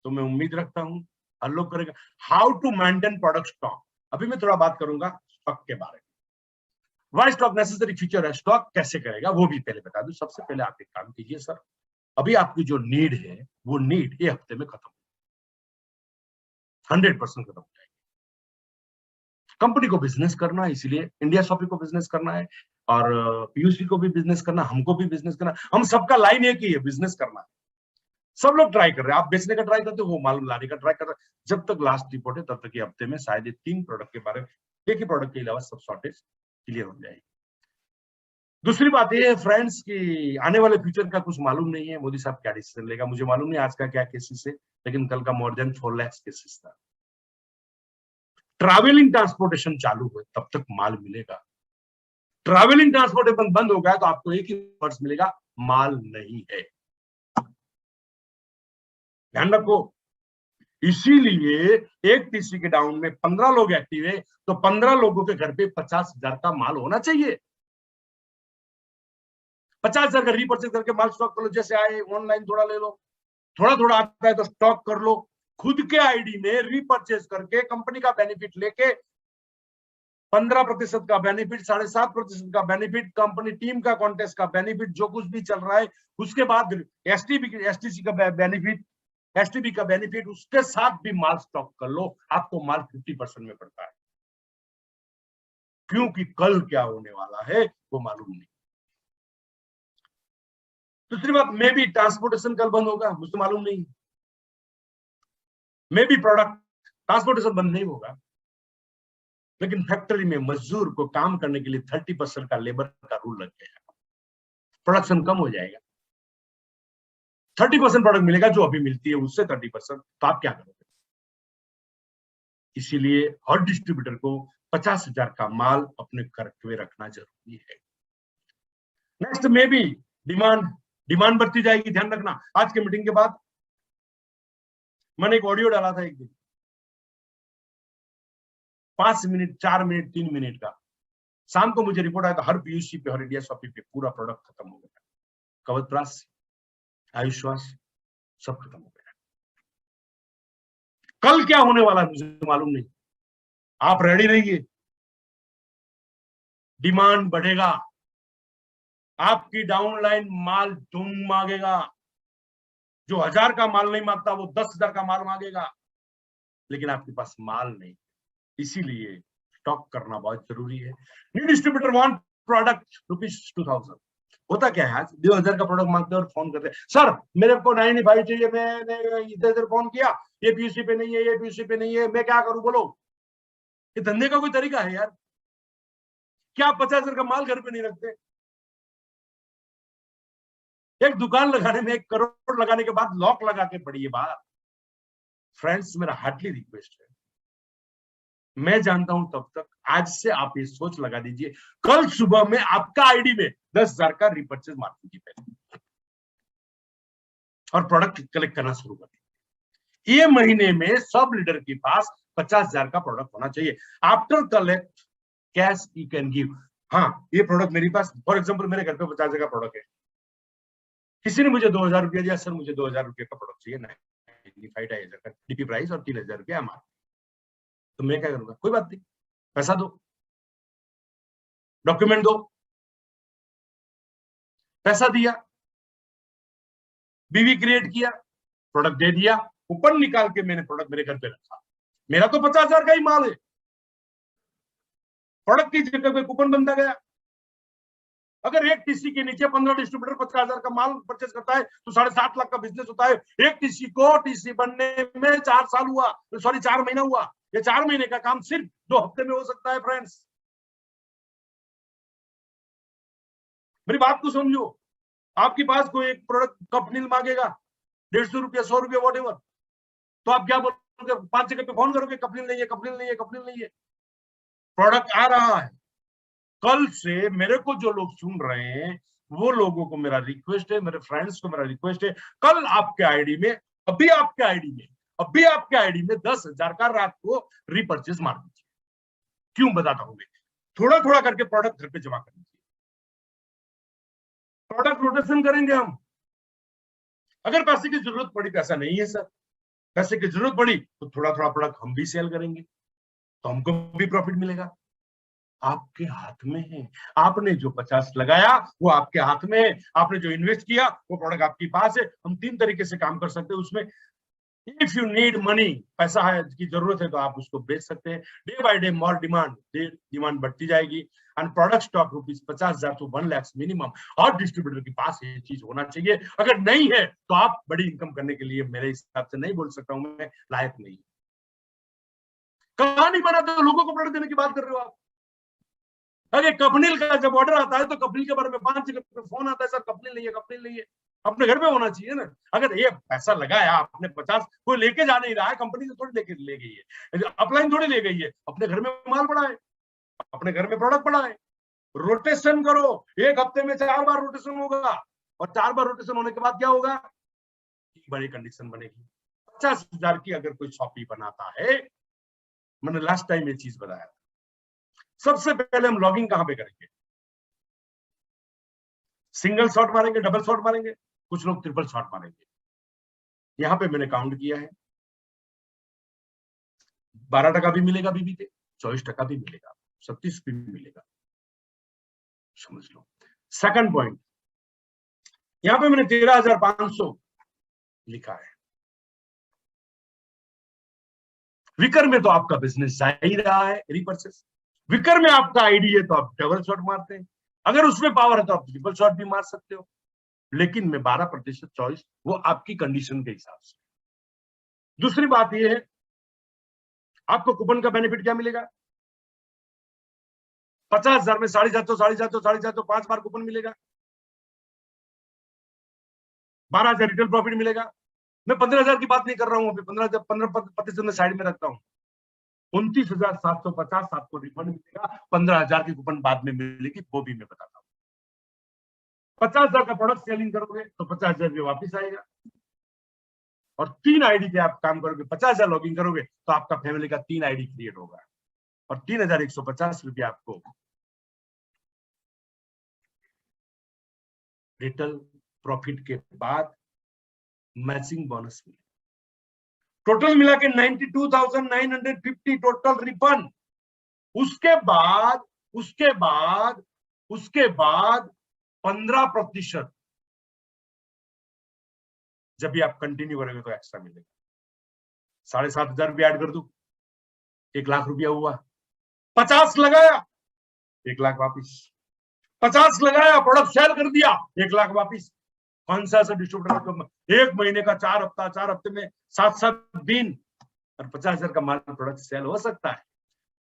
तो मैं उम्मीद रखता हूं हर लोग करेगा। How to maintain product stock, अभी मैं थोड़ा बात करूंगा स्टॉक के बारे में। वाई स्टॉक नेसेसरी फीचर है, स्टॉक कैसे करेगा वो भी पहले बता दूं। सबसे पहले आप एक काम कीजिए, सर अभी आपकी जो नीड है वो नीड ये हफ्ते में खत्म, 100% खत्म हो जाएगी। कंपनी को बिजनेस करना है, इसीलिए इंडिया शॉपिंग को बिजनेस करना है, और पीयूसी को भी बिजनेस करना, हमको भी बिजनेस करना, हम सबका लाइन एक ही है, बिजनेस करना है। सब लोग ट्राई कर रहे हैं, आप बेचने का ट्राई करते हो, वो मालूम लाने का ट्राई कर रहे हैं। जब तक लास्ट रिपोर्ट है तब तक ये हफ्ते में शायद 3 प्रोडक्ट के बारे में, एक ही प्रोडक्ट के अलावा सब शॉर्टेज क्लियर हो जाएगी। दूसरी बात ये है फ्रेंड्स कि आने वाले फ्यूचर का कुछ मालूम नहीं है, मोदी साहब क्या डिसीजन लेगा मुझे मालूम नहीं, आज का क्या केसेस है, लेकिन कल का मोर देन 4 लाख केसेस था। ट्रैवलिंग ट्रांसपोर्टेशन चालू हुए तब तक माल मिलेगा, ट्रैवलिंग ट्रांसपोर्टेशन बंद हो गया तो आपको एक ही वर्ष मिलेगा, माल नहीं है, ध्यान रखो। इसीलिए एक टीसी के डाउन में 15 लोग एक्टिव है, तो 15 लोगों के घर पे 50,000 का माल होना चाहिए। 50,000 का रीपर्चेज करके माल स्टॉक कर लो, जैसे आए ऑनलाइन थोड़ा ले लो, थोड़ा थोड़ा आता है तो स्टॉक कर लो, खुद के आईडी में रीपर्चेज करके कंपनी का बेनिफिट लेके 15% का बेनिफिट, 7.5% का बेनिफिट, कंपनी टीम का कॉन्टेस्ट का बेनिफिट, जो कुछ भी चल रहा है उसके बाद एसटीसी का बेनिफिट, एसटीबी का बेनिफिट, उसके साथ भी माल स्टॉक कर लो, आपको माल 50% में पड़ता है, क्योंकि कल क्या होने वाला है वो मालूम नहीं। दूसरी बात, मे भी ट्रांसपोर्टेशन कल बंद होगा, मुझे मालूम नहीं, मे भी प्रोडक्ट ट्रांसपोर्टेशन बंद नहीं होगा, लेकिन फैक्ट्री में मजदूर को काम करने के लिए 30% का लेबर का रूल लग गया, प्रोडक्शन कम हो जाएगा, 30% प्रोडक्ट मिलेगा जो अभी मिलती है उससे 30%, तो आप क्या करोगे? इसीलिए हर डिस्ट्रीब्यूटर को 50,000 का माल अपने घर में रखना जरूरी है। नेक्स्ट में भी डिमांड बढ़ती जाएगी, ध्यान रखना। आज के मीटिंग के बाद मैंने एक ऑडियो डाला था एक दिन, 5 मिनट, 4 मिनट, 3 मिनट का, शाम को मुझे रिपोर्ट आया था हर पीयूसी पे, हर इंडिया शॉपिंग पे पूरा प्रोडक्ट खत्म हो गया, कवच, आयुष्वास सब खत्म हो गया। कल क्या होने वाला है मुझे मालूम नहीं, आप रेडी रहिए, डिमांड बढ़ेगा, आपकी डाउनलाइन माल ढूंढ मांगेगा, जो 1000 का माल नहीं मांगता वो 10,000 का माल मांगेगा, लेकिन आपके पास माल नहीं, इसीलिए स्टॉक करना बहुत जरूरी है। न्यू डिस्ट्रीब्यूटर वांट प्रोडक्ट ₹2000, होता क्या है आज 2000 का प्रोडक्ट मांगते हैं और फोन करते हैं, सर मेरे को 95 चाहिए, मैंने इधर फोन किया, ये पीयूसी पे नहीं है, ये पीयूसी पे नहीं है, मैं क्या करूं बोलो? ये धंधे का कोई तरीका है यार? क्या आप 50,000 का माल घर पे नहीं रखते? एक दुकान लगाने में 1 करोड़ लगाने के बाद लॉक लगा के पड़ी बात। फ्रेंड्स, मेरा हार्टली रिक्वेस्ट है, मैं जानता हूं तब तक आज से आप ये सोच लगा दीजिए, कल सुबह में आपका आईडी में 10,000 का रिपर्चेज मार दीजिए पहले, और प्रोडक्ट कलेक्ट करना शुरू कर दीजिए। ये महीने में सब लीडर के पास 50,000 का प्रोडक्ट होना चाहिए। After collect cash you can give. हाँ, ये प्रोडक्ट मेरे पास, फॉर एग्जांपल मेरे घर पे 50,000 का प्रोडक्ट है, किसी ने मुझे 2000 रुपया दिया, सर मुझे 2000 रुपये का प्रोडक्ट चाहिए, 95,000 का डीपी प्राइस और 3000 रुपया एमआर, तो मैं क्या करूंगा? कोई बात नहीं, पैसा दो, डॉक्यूमेंट दो। पैसा दिया, बीवी क्रिएट किया, प्रोडक्ट दे दिया, कूपन निकाल के मैंने प्रोडक्ट मेरे घर पे रखा। मेरा तो 50,000 का ही माल है, प्रोडक्ट की जगह पे कूपन बनता गया। अगर एक टीसी के नीचे 15 डिस्ट्रीब्यूटर 50,000 का माल परचेज करता है तो 7.5 लाख का बिजनेस होता है। एक टीसी को टीसी बनने में 4 साल हुआ, सॉरी 4 महीना हुआ। ये 4 महीने का काम सिर्फ 2 हफ्ते में हो सकता है फ्रेंड्स। मेरी बात को समझो। आपके पास कोई एक प्रोडक्ट कंपनी मांगेगा 150 रुपया, 100 रुपया, वॉट एवर, तो आप क्या बोलोगे? 5 जगह पे फोन करोगे, कंपनी नहीं है, कंपनी नहीं है, कंपनी नहीं है। प्रोडक्ट आ रहा है। कल से मेरे को जो लोग सुन रहे हैं वो लोगों को मेरा रिक्वेस्ट है, मेरे फ्रेंड्स को मेरा रिक्वेस्ट है, कल आपके आईडी में, अभी आपके आईडी में 10,000 का रात को रिपर्चेज मार दीजिए। क्यों बताता हूं मैं। थोड़ा थोड़ा करके प्रोडक्ट घर पे जमा कर दीजिए। प्रोडक्ट रोटेशन करेंगे हम। अगर पैसे की जरूरत पड़ी, पैसा नहीं है सर, पैसे की जरूरत पड़ी तो थोड़ा थोड़ा प्रोडक्ट हम भी सेल करेंगे, तो हमको भी प्रॉफिट मिलेगा। आपके हाथ में है। आपने जो 50 लगाया वो आपके हाथ में है। आपने जो इन्वेस्ट किया वो प्रोडक्ट आपके पास है। हम 3 तरीके से काम कर सकते हैं उसमें। इफ यू नीड मनी, पैसा है की जरूरत है तो आप उसको बेच सकते हैं। Day by day more demand बढ़ती जाएगी। And product stock ₹50,000 to 1 lakh minimum और डिस्ट्रीब्यूटर के पास ये चीज होना चाहिए। अगर नहीं है तो आप बड़ी इनकम करने के लिए मेरे हिसाब से नहीं बोल सकता हूं मैं, लायक नहीं। कहानी बनाते हो, लोगों को प्रोडक्ट देने की बात कर रहे हो आप। अरे कंपनी का जब ऑर्डर आता है तो कंपनी के बारे में 5 जगह पे फोन आता है, सर कंपनी नहीं है, कंपनी नहीं है। अपने घर पे होना चाहिए ना। अगर ये पैसा लगाया आपने 50, कोई लेके जा नहीं रहा है, कंपनी से थोड़ी लेके ले गई है, अपलाइन थोड़ी ले गई है, अपने घर में माल पड़ा है, अपने घर में प्रोडक्ट पड़ा है। रोटेशन करो। एक हफ्ते में 4 बार रोटेशन होगा और 4 बार रोटेशन होने के बाद क्या होगा? बड़ी कंडीशन बनेगी। 50,000 की अगर कोई शॉपी बनाता है, मैंने लास्ट टाइम ये चीज बताया, सबसे पहले हम लॉगिंग कहां पे करेंगे? सिंगल शॉट मारेंगे, डबल शॉट मारेंगे, कुछ लोग ट्रिपल शॉट मारेंगे। यहां पे मैंने काउंट किया है, 12% भी मिलेगा बीबी पे, 24% भी मिलेगा, 37 भी मिलेगा, समझ लो। सेकंड पॉइंट, यहां पे मैंने 13,500 लिखा है। विकर में तो आपका बिजनेस जा ही रहा है, रिपर्चेस। विकर में आपका आईडी है तो आप डबल शॉट मारते हैं, अगर उसमें पावर है तो आप ट्रिपल शॉट भी मार सकते हो, लेकिन मैं 12% चॉइस, वो आपकी कंडीशन के हिसाब से। दूसरी बात यह है, आपको कूपन का बेनिफिट क्या मिलेगा? 50,000 में 750 5 बार कूपन मिलेगा, 12,000 रिटेल प्रॉफिट मिलेगा। मैं 15,000 की बात नहीं कर रहा हूं, 15% में साइड में रखता हूं। 29,750 आपको रिफंड मिलेगा, 15,000 की कूपन बाद में मिलेगी, वो भी मैं बताता हूं। 50,000 का प्रोडक्ट सेलिंग करोगे तो 50,000 रुपये वापिस आएगा, और 3 आईडी पे आप काम करोगे, 50,000 लॉगिन करोगे तो आपका फैमिली का 3 आईडी क्रिएट होगा, और 3,150 रुपये आपको रिटेल प्रॉफिट के बाद मैचिंग बोनस मिले। टोटल मिला के 92,950 टोटल रिफंड। उसके बाद 15% जब भी आप कंटिन्यू करोगे तो एक्स्ट्रा मिलेगा। 7,500 रुपया ऐड कर दू, 1 लाख रुपया हुआ। 50 लगाया, 1 लाख वापिस। 50 लगाया, प्रोडक्ट सेल कर दिया, 1 लाख वापिस। कौन सा डिस्ट्रीब्यूटर? 1 महीने का 4 हफ्ता, 4 हफ्ते में 7 दिन, और 50,000 का माल प्रोडक्ट सेल हो सकता है।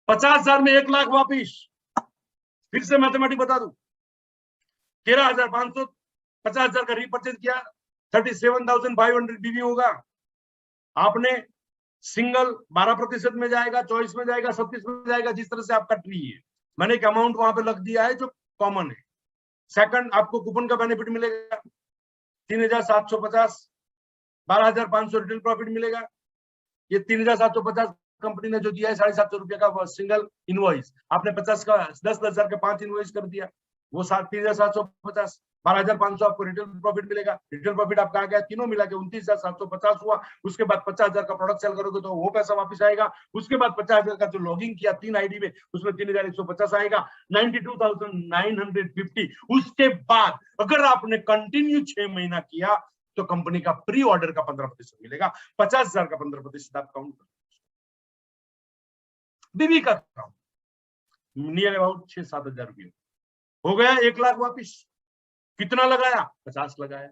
50,000 में 1 लाख वापिस। फिर से मैथमेटिक बता दूं, 13,500, 50,000 का रीपर्चेज किया, 37,500 बीवी होगा। आपने सिंगल 12% में जाएगा, चॉइस में जाएगा, 37 में जाएगा, जिस तरह से आपका ट्री है। मैंने एक अमाउंट वहां पे लग दिया है जो कॉमन है। सेकंड, आपको कूपन का बेनिफिट मिलेगा 3,750, 12,500 रिटेल प्रॉफिट मिलेगा। ये 3,750 कंपनी ने जो दिया है 750 रुपये का सिंगल इनवॉइस, आपने 50 का 10,000 का 5 इनवॉइस कर दिया, वो 3,750, 12,500 आपको रिटेल प्रॉफिट मिलेगा। रिटेल प्रॉफिट आपका आ गया, तीनों मिला के 29,750 हुआ। उसके बाद 50,000 का प्रोडक्ट सेल करोगे तो वो पैसा वापस आएगा। उसके बाद 50,000 का जो लॉगिंग किया 3 आईडी में, उसमें 3,150 आएगा, 92,950। उसके बाद अगर आपने कंटिन्यू 6 महीना किया तो कंपनी का प्री ऑर्डर का 15% मिलेगा, 50,000 का 15% आप काउंट करो। बीवी का काउंट नियर अबाउट 6-7 हजार रुपये हो गया, 1 लाख वापिस। कितना लगाया? 50 लगाया।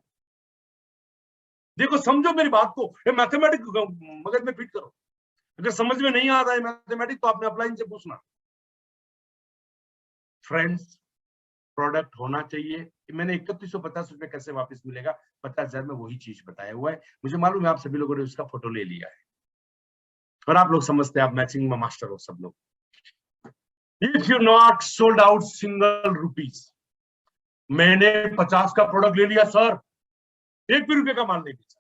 देखो, समझो मेरी बात को, ये मैथमेटिक्स मगज में फिट करो। अगर समझ में नहीं आता है मैथमेटिक्स तो आपने अपलाइन से पूछना। फ्रेंड्स, प्रोडक्ट होना चाहिए। मैंने 3150 रुपए कैसे वापस मिलेगा, 50,000 में वही चीज बताया हुआ है। मुझे मालूम है आप सभी लोगों ने उसका फोटो ले लिया है और आप लोग समझते हैं, आप मैचिंग में मास्टर हो सब लोग। If you not sold out single rupees, मैंने 50 का प्रोडक्ट ले लिया सर, 1 भी रुपए का माल नहीं बेचा,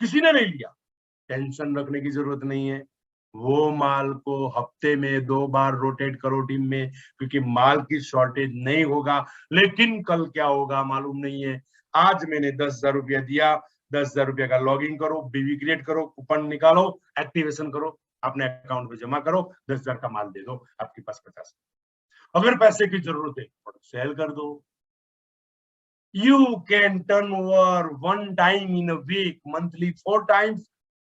किसी ने नहीं लिया, टेंशन रखने की जरूरत नहीं है। वो माल को हफ्ते में 2 बार रोटेट करो टीम में, क्योंकि माल की शॉर्टेज नहीं होगा। लेकिन कल क्या होगा मालूम नहीं है। आज मैंने 10,000 रुपया दिया, 10,000 रुपया का लॉगिन करो, बीवी क्रिएट करो, कूपन निकालो, एक्टिवेशन करो, अपने अकाउंट में जमा करो, 10,000 का माल दे दो, आपके पास 50। अगर पैसे की जरूरत है सेल कर दो। You can turn over 1 time in a week, monthly 4 times,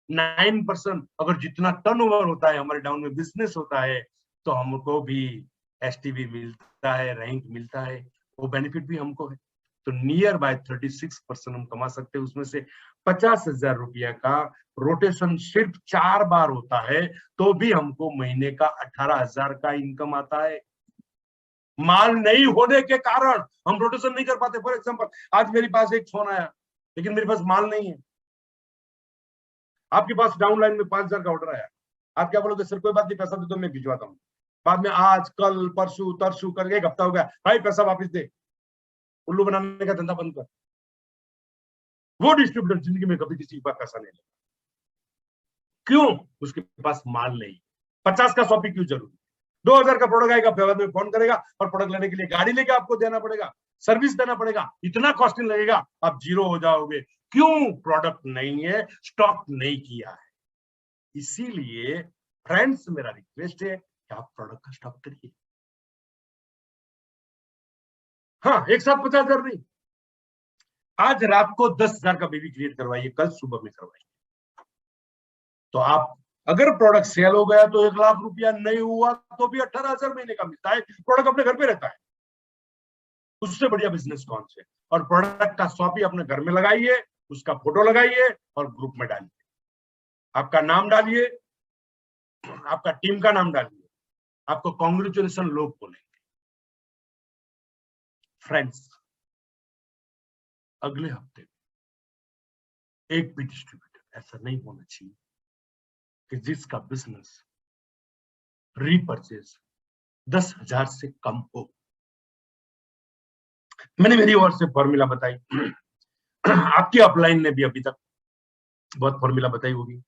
9%। अगर जितना टर्नओवर होता है हमारे डाउन में बिजनेस होता है तो हमको भी एसटीवी मिलता है, रैंक मिलता है, वो बेनिफिट भी हमको है। तो नियर बाय 36% हम कमा सकते हैं। उसमें से 50,000 रुपया का रोटेशन सिर्फ 4 बार होता है तो भी हमको महीने का 18,000 का इनकम आता है। माल नहीं होने के कारण हम रोटेशन नहीं कर पाते। फॉर एग्जांपल, आज मेरे पास एक फोन आया लेकिन मेरे पास माल नहीं है। आपके पास डाउनलाइन में 5,000 का ऑर्डर आया, आप क्या बोलोगे? सर कोई बात नहीं, पैसा दे दो, मैं भिजवाता हूँ। बाद में आज कल परसों तरसू करके 1 हफ्ता हो गया, भाई पैसा वापस दे। उल्लू बनाने का धंधा बंद कर। वो डिस्ट्रीब्यूटर जिंदगी में कभी किसी के पास पैसा नहीं लेगा। क्यों? उसके पास माल नहीं। 50 का शॉपिंग क्यों जरूरी? 2,000 का प्रोडक्ट आएगा, फिर में फोन करेगा और प्रोडक्ट लेने के लिए गाड़ी लेके आपको देना पड़ेगा, सर्विस देना पड़ेगा, इतना कॉस्टिंग लगेगा, आप जीरो हो जाओगे। क्यों? प्रोडक्ट नहीं है, स्टॉक नहीं किया है। इसीलिए फ्रेंड्स, मेरा रिक्वेस्ट है कि आप प्रोडक्ट का स्टॉक करिए। हाँ, एक साथ 50,000 नहीं, आज रात को 10,000 का बेबी क्रिएट करवाइए, कल सुबह में करवाइए। तो आप अगर प्रोडक्ट सेल हो गया तो 1 लाख रुपया, नहीं हुआ तो भी 18,000 महीने का मिलता है। प्रोडक्ट अपने घर पे रहता है, उससे बढ़िया बिजनेस कौन से? और प्रोडक्ट का कॉपी अपने घर में लगाइए, उसका फोटो लगाइए और ग्रुप में डालिए, आपका नाम डालिए, आपका टीम का नाम डालिए, आपको कांग्रेचुलेशन लोग बोलेंगे। फ्रेंड्स, अगले हफ्ते एक भी डिस्ट्रीब्यूटर ऐसा नहीं होना चाहिए कि जिसका बिजनेस रीपरचेज 10,000 से कम हो। मैंने मेरी ओर से फॉर्मूला बताई, आपकी अपलाइन ने भी अभी तक बहुत फॉर्मूला बताई होगी।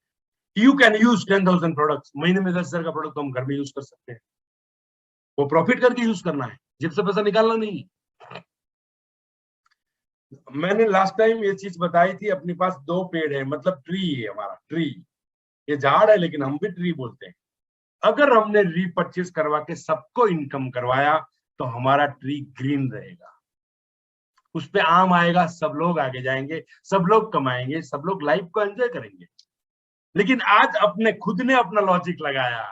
यू कैन यूज 10,000 प्रोडक्ट्स, महीने में 10,000 का प्रोडक्ट तो हम घर में यूज कर सकते हैं। वो प्रॉफिट करके यूज करना है, जेब से पैसा निकालना नहीं। मैंने लास्ट टाइम ये चीज बताई थी, अपने पास 2 पेड़ है, मतलब ट्री है हमारा, ट्री, ये झाड़ है लेकिन हम भी ट्री बोलते हैं। अगर हमने रीपरचेज करवा के सबको इनकम करवाया तो हमारा ट्री ग्रीन रहेगा, उस पे आम आएगा, सब लोग आगे जाएंगे, सब लोग कमाएंगे, सब लोग लाइफ को एंजॉय करेंगे। लेकिन आज अपने खुद ने अपना लॉजिक लगाया,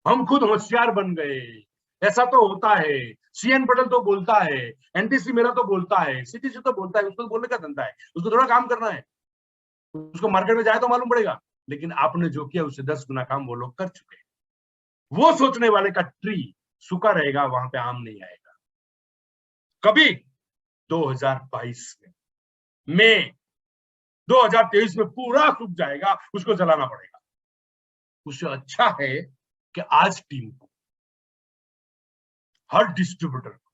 हम खुद होशियार बन गए। ऐसा तो होता है, सीएन पटेल तो बोलता है, एनटीसी मेरा तो बोलता है, सीटीसी तो बोलता है, उसको बोलने का धंधा है, उसको थोड़ा काम करना है, उसको मार्केट में जाए तो मालूम पड़ेगा। लेकिन आपने जो किया उससे 10 गुना काम वो लोग कर चुके हैं। वो सोचने वाले का ट्री सूखा रहेगा, वहां पे आम नहीं आएगा कभी। 2022 में 2023 में पूरा सूख जाएगा, उसको जलाना पड़ेगा। उससे अच्छा है कि आज टीम को, हर डिस्ट्रीब्यूटर को,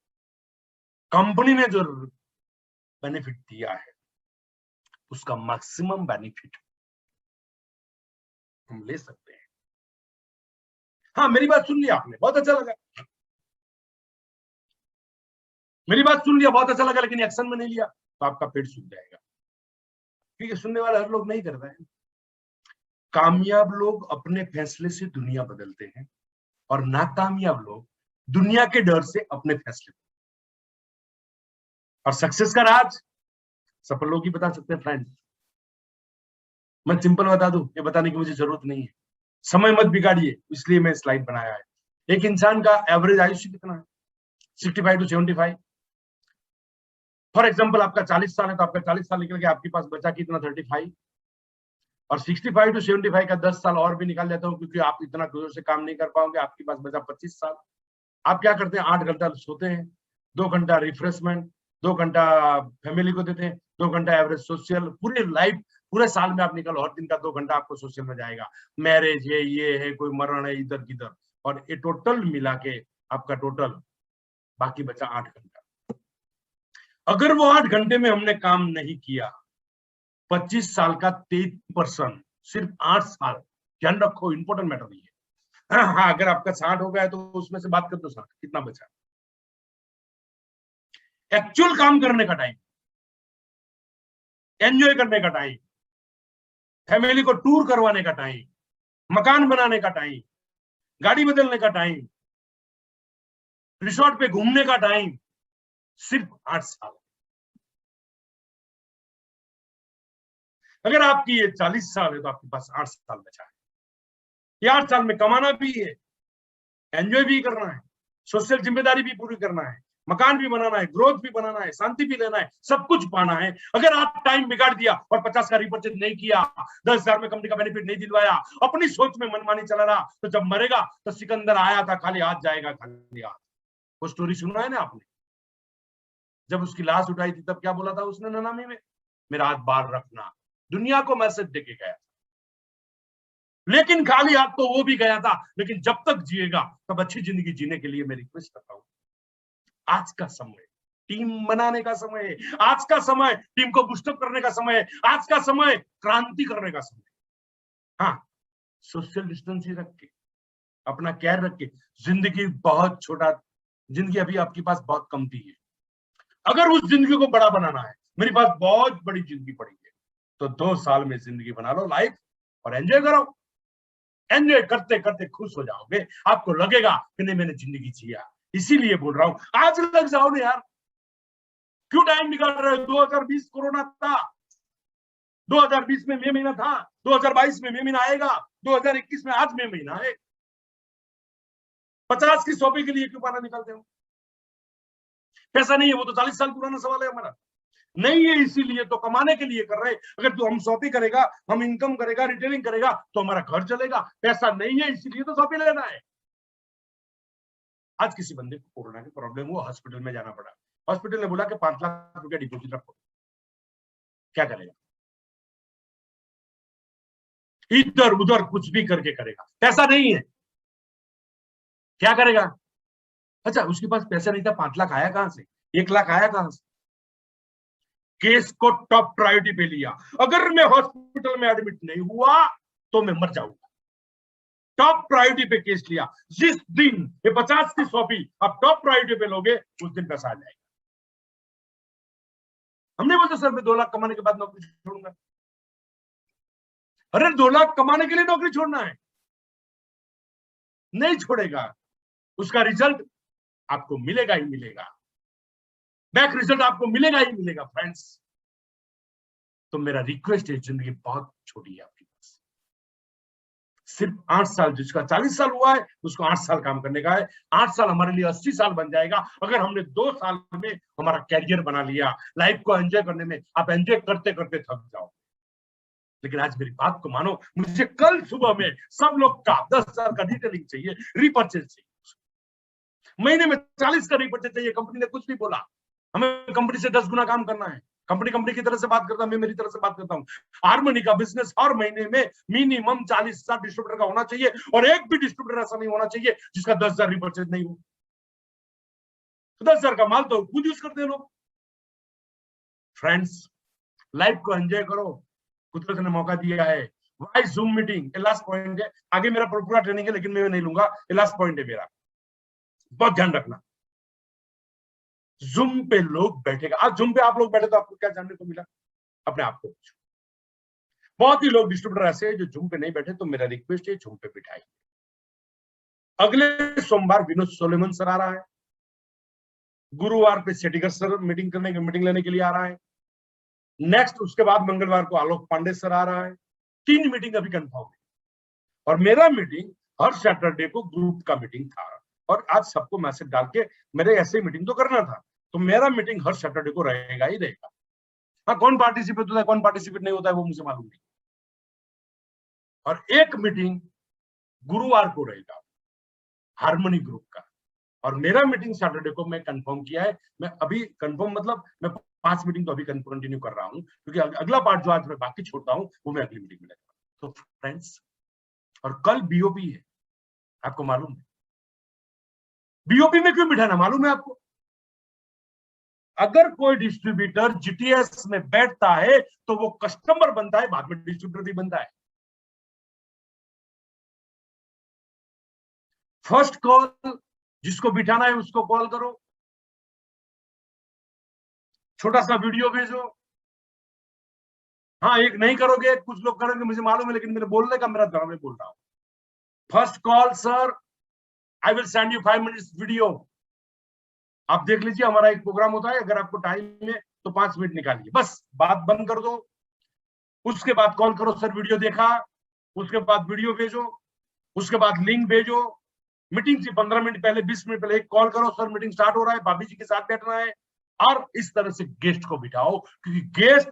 कंपनी ने जो बेनिफिट दिया है उसका मैक्सिमम बेनिफिट हम ले सकते हैं। हाँ, मेरी बात सुन ली आपने, बहुत अच्छा लगा। मेरी बात सुन लिया, बहुत अच्छा लगा, लेकिन एक्शन में नहीं लिया तो आपका पेट सूख जाएगा, क्योंकि सुनने वाले हर लोग नहीं कर रहे हैं। कामयाब लोग अपने फैसले से दुनिया बदलते हैं और नाकामयाब लोग दुनिया के डर से अपने फैसले। और सक्सेस का राज सफल लोग ही बता सकते हैं फ्रेंड्स। मैं सिंपल बता दूं, ये बताने की मुझे जरूरत नहीं है, समय मत बिगाड़िए, इसलिए मैं स्लाइड बनाया है। एक इंसान का एवरेज आयुष्य कितना है? 65 to 75। फॉर एग्जाम्पल आपका 40 साल है तो आपका 40 साल निकल के आपके पास बचा कितना? 35। और 65 to 75 का 10 साल और भी निकाल लेता हूँ, क्योंकि आप इतना जोर से काम नहीं कर पाओगे, आपके पास बचा 25 साल। आप क्या करते हैं? 8 घंटा सोते हैं, 2 घंटा रिफ्रेशमेंट, 2 घंटा फैमिली को देते हैं, 2 घंटा एवरेज सोशल। पूरे लाइफ, पूरे साल में आप निकालो, हर दिन का 2 घंटा आपको सोशल में जाएगा। मैरिज है, ये है, कोई मरण है इधर किधर, और ये टोटल मिला के आपका टोटल बाकी बचा 8 घंटा। अगर वो 8 घंटे में हमने काम नहीं किया, 25 साल का 33%, सिर्फ 8 साल। ध्यान रखो, इंपॉर्टेंट मैटर नहीं है। हाँ, अगर आपका 60 हो गया है तो उसमें से बात कर दो, 60 कितना बचा? एक्चुअल काम करने का टाइम, एंजॉय करने का टाइम, फैमिली को टूर करवाने का टाइम, मकान बनाने का टाइम, गाड़ी बदलने का टाइम, रिसोर्ट पे घूमने का टाइम, सिर्फ 8 साल। अगर आपकी ये 40 साल है तो आपके पास 8 साल बचा है। ये 8 साल में कमाना भी है, एंजॉय भी करना है, सोशल जिम्मेदारी भी पूरी करना है, मकान भी बनाना है, ग्रोथ भी बनाना है, शांति भी लेना है, सब कुछ पाना है। अगर आप टाइम बिगाड़ दिया और 50 का रिपर्चेज नहीं किया, 10,000 में कंपनी का बेनिफिट नहीं दिलवाया, अपनी सोच में मनमानी चला रहा, तो जब मरेगा तो सिकंदर आया था खाली हाथ जाएगा खाली हाथ। वो स्टोरी सुना है ना आपने? जब उसकी लाश उठाई थी तब क्या बोला था उसने ननामी में? मेरा हाथ बाहर रखना। दुनिया को मैसेज देके गया, लेकिन खाली हाथ तो वो भी गया था। लेकिन जब तक जिएगा तब अच्छी जिंदगी जीने के लिए मैं रिक्वेस्ट करता हूं, आज का समय टीम बनाने का समय है, आज का समय टीम को बूस्टअप करने का समय है, आज का समय क्रांति करने का समय है। हाँ, सोशल डिस्टेंस ही रख के, अपना केयर रख के। जिंदगी बहुत छोटा, जिंदगी अभी आपके पास बहुत कमती है। अगर उस जिंदगी को बड़ा बनाना है, मेरे पास बहुत बड़ी जिंदगी पड़ी है, तो 2 साल में जिंदगी बना लो लाइफ, और एंजॉय करो। एंजॉय करते करते खुश हो जाओगे, आपको लगेगा कि नहीं मैंने जिंदगी जिया। इसीलिए बोल रहा हूं, आज लग जाओ ना यार, क्यों टाइम निकाल रहे हो? 2020 कोरोना था, 2020 में मई महीना था, 2022 में मई महीना आएगा, 2021 में आज मई महीना है। 50 की शॉपिंग के लिए क्यों पाना निकालते हो? पैसा नहीं है, वो तो 40 साल पुराना सवाल है हमारा। नहीं है इसीलिए तो कमाने के लिए कर रहे हैं। अगर तू हम शॉपिंग करेगा, हम इनकम करेगा, रिटेलिंग करेगा तो हमारा घर चलेगा। पैसा नहीं है इसीलिए तो शॉपिंग लेना है। आज किसी बंदे को कोरोना की प्रॉब्लम हुआ, हॉस्पिटल में जाना पड़ा, हॉस्पिटल ने बोला कि 5 लाख रुपया डिपॉजिट रखो, क्या करेगा? इधर उधर कुछ भी करके करेगा, पैसा नहीं है, क्या करेगा? अच्छा, उसके पास पैसा नहीं था, 5 लाख आया कहां से? 1 लाख आया कहां से? केस को टॉप प्रायोरिटी पे लिया। अगर मैं हॉस्पिटल में एडमिट नहीं हुआ तो मैं मर जाऊंगा। टॉप प्रायोरिटी पे केस लिया। जिस दिन ये 50 की शॉपिंग आप टॉप प्रायोरिटी पे लोगे, उस दिन पैसा आ जाएगा। हमने बोलते सर मैं 2 लाख कमाने के बाद नौकरी छोड़ूंगा। अरे 2 लाख कमाने के लिए नौकरी छोड़ना है? नहीं छोड़ेगा, उसका रिजल्ट आपको मिलेगा ही मिलेगा, बैक रिजल्ट आपको मिलेगा ही मिलेगा फ्रेंड्स। तो मेरा रिक्वेस्ट है, जिंदगी बहुत छोटी है आपके पास, सिर्फ 8 साल। जिसका 40 साल हुआ है उसको 8 साल काम करने का है। 8 साल हमारे लिए 80 साल बन जाएगा अगर हमने 2 साल में हमारा कैरियर बना लिया। लाइफ को एंजॉय करने में आप एंजॉय करते करते थक जाओ। लेकिन आज मेरी बात को मानो, मुझे कल सुबह में सब लोग का 10,000 का रिटेलिंग चाहिए, रिपर्चेज चाहिए, महीने में 40 का रिपर्चेज चाहिए। कंपनी ने कुछ भी बोला, हमें कंपनी से 10 गुना काम करना है। कंपनी की तरह से बात करता हूं, मैं मेरी तरह से बात करता हूं। हार्मनी का बिजनेस हर महीने में मिनिमम 40,000 डिस्ट्रीब्यूटर का होना चाहिए, और एक भी डिस्ट्रीब्यूटर ऐसा नहीं होना चाहिए जिसका 10,000 रिपर्चेज नहीं हो। तो 10,000 का माल तो खुद यूज करते हैं लोग। फ्रेंड्स, लाइफ को एंजॉय करो, कुदरत ने मौका दिया है। Why zoom meeting, last point है, आगे मेरा पूरा ट्रेनिंग है लेकिन मैं नहीं लूंगा, लास्ट पॉइंट है मेरा, बहुत ध्यान रखना। जूम पे लोग बैठेगा। आज जूम पे आप लोग बैठे तो आपको क्या जानने को मिला? अपने आप को पूछो। बहुत ही लोग डिस्ट्रीब्यूटर ऐसे हैं जो जूम पे नहीं बैठे, तो मेरा रिक्वेस्ट है जूम पे बिठाइए। अगले सोमवार विनोद सोलेमन सर आ रहा है, गुरुवार पे सेटिगर सर मीटिंग लेने के लिए आ रहा है, नेक्स्ट उसके बाद मंगलवार को आलोक पांडे सर आ रहा है। 3 मीटिंग अभी कंफर्म है। और मेरा मीटिंग हर सैटरडे को ग्रुप का मीटिंग था, और आज सबको मैसेज डाल के मेरे ऐसे मीटिंग तो करना था, तो मेरा मीटिंग हर सैटरडे को रहेगा ही रहेगा। हाँ, कौन पार्टिसिपेट होता है कौन पार्टिसिपेट नहीं होता है वो मुझे मालूम नहीं। और एक मीटिंग गुरुवार को रहेगा हार्मनी ग्रुप का, और मेरा मीटिंग सैटरडे को मैं कंफर्म किया है। मैं अभी कंफर्म मतलब मैं 5 मीटिंग तो अभी कंटिन्यू कर रहा हूं, क्योंकि अगला पार्ट जो आज मैं बाकी छोड़ता हूं वो मैं अगली मीटिंग में लेगा। तो फ्रेंड्स, और कल बीओपी है, आपको मालूम है बीओपी में क्यों बिठाना? मालूम है आपको? अगर कोई डिस्ट्रीब्यूटर जीटीएस में बैठता है तो वो कस्टमर बनता है, बाद में डिस्ट्रीब्यूटर भी बनता है। फर्स्ट कॉल जिसको बिठाना है उसको कॉल करो, छोटा सा वीडियो भेजो। हाँ, एक नहीं करोगे, कुछ लोग करेंगे मुझे मालूम है, लेकिन मेरे बोलने का मेरा धर्म है, बोल रहा हूं। First call sir, I will send you 5 minutes video. आप देख लीजिए, हमारा एक प्रोग्राम होता है, अगर आपको टाइम है तो 5 मिनट निकालिए, बस बात बंद कर दो। उसके बाद कॉल करो, सर वीडियो देखा, उसके बाद वीडियो भेजो, उसके बाद लिंक भेजो। मीटिंग से 15 मिनट पहले 20 मिनट पहले एक कॉल करो, सर मीटिंग स्टार्ट हो रहा है, भाभी जी के साथ बैठना है। और इस तरह से गेस्ट को बिठाओ, क्योंकि गेस्ट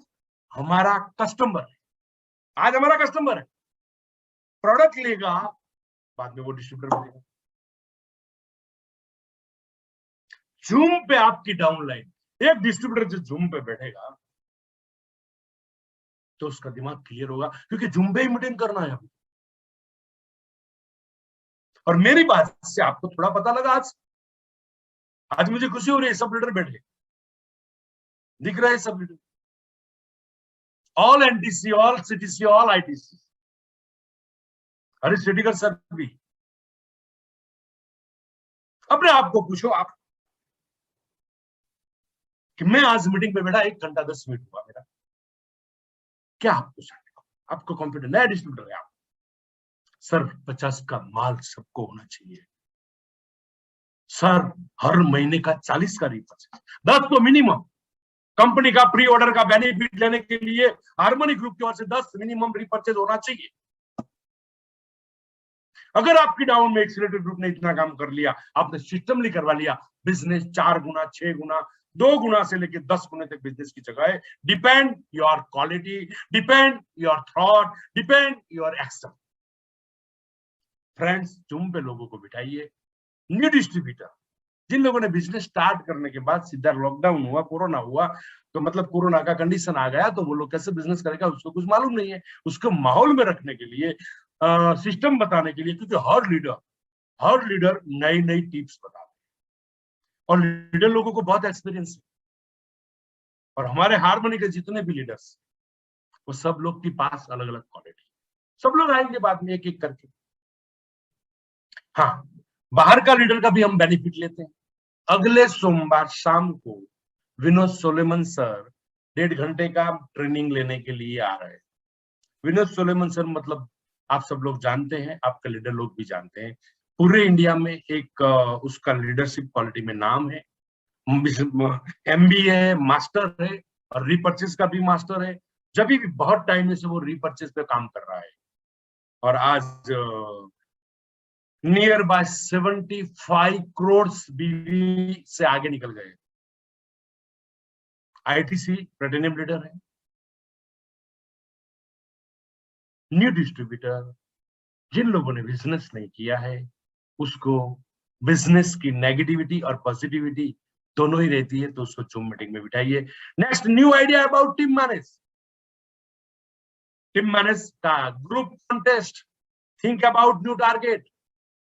हमारा कस्टमर है। आज हमारा कस्टमर है, प्रोडक्ट लेगा, बाद में वो डिस्ट्रीब्यूटर बनेगा। जूम पे आपकी डाउनलाइन, एक डिस्ट्रीब्यूटर जो जूम पे बैठेगा तो उसका दिमाग क्लियर होगा, क्योंकि जूम पे ही मीटिंग करना है अभी। और मेरी बात से आपको थोड़ा पता लगा। आज मुझे खुशी हो रही है, सब लीडर बैठे दिख रहे हैं, सब leader, all NTC, all CTC, all ITC, Harish Shettikar sir भी। अपने आप को पूछो आप कि मैं आज मीटिंग पे बैठा 1 घंटा 10 मिनट हुआ मेरा, क्या आपको आपको कॉन्फिडेंस? नया डिस्ट्रीब्यूटर है आप, सर 50 का माल सबको होना चाहिए, सर हर महीने का 40 का रीपरचेज, 10 तो मिनिमम। कंपनी का प्री ऑर्डर का बेनिफिट लेने के लिए हार्मनी ग्रुप की ओर से 10 मिनिमम रीपरचेज होना चाहिए। अगर आपकी डाउन में एक्सीलरेटर ग्रुप ने इतना काम कर लिया, आपने सिस्टमली करवा लिया, बिजनेस 4 गुना, 6 गुना, 2 गुना से लेकर 10 गुने तक बिजनेस की जगह है। Depend your quality, depend your thought, depend your action. Friends, zoom पे लोगों को बिठाइए। न्यू डिस्ट्रीब्यूटर, जिन लोगों ने बिजनेस स्टार्ट करने के बाद सीधा लॉकडाउन हुआ, कोरोना हुआ, तो मतलब कोरोना का कंडीशन आ गया, तो वो लोग कैसे बिजनेस करेगा उसको कुछ मालूम नहीं है। उसको माहौल में रखने के लिए, सिस्टम बताने के लिए, क्योंकि हर लीडर नई नई टिप्स बताता है, और लीडर लोगों को बहुत एक्सपीरियंस है। और हमारे हार्मनी के जितने भी लीडर्स, वो सब लोग के पास अलग अलग क्वालिटी, सब लोग आएंगे बाद में एक एक करके। हाँ, बाहर का लीडर का भी हम बेनिफिट लेते हैं। अगले सोमवार शाम को विनोद सोलेमन सर 1.5 घंटे का ट्रेनिंग लेने के लिए आ रहे हैं। विनोद सोलेमन सर मतलब आप सब लोग जानते हैं, आपके लीडर लोग भी जानते हैं, पूरे इंडिया में एक उसका लीडरशिप क्वालिटी में नाम है। MBA मास्टर है, और रीपर्चेस का भी मास्टर है। जब भी बहुत टाइम से वो रीपर्चेस पे काम कर रहा है, और आज नियर बाय 75 करोड़ बीवी से आगे निकल गए। आईटीसी प्लेटिनम लीडर है। न्यू डिस्ट्रीब्यूटर, जिन लोगों ने बिजनेस नहीं किया है, उसको बिजनेस की नेगेटिविटी और पॉजिटिविटी दोनों ही रहती है, तो उसको जूम मीटिंग में बिठाइए। Next, new idea about team manage का group contest, think about new target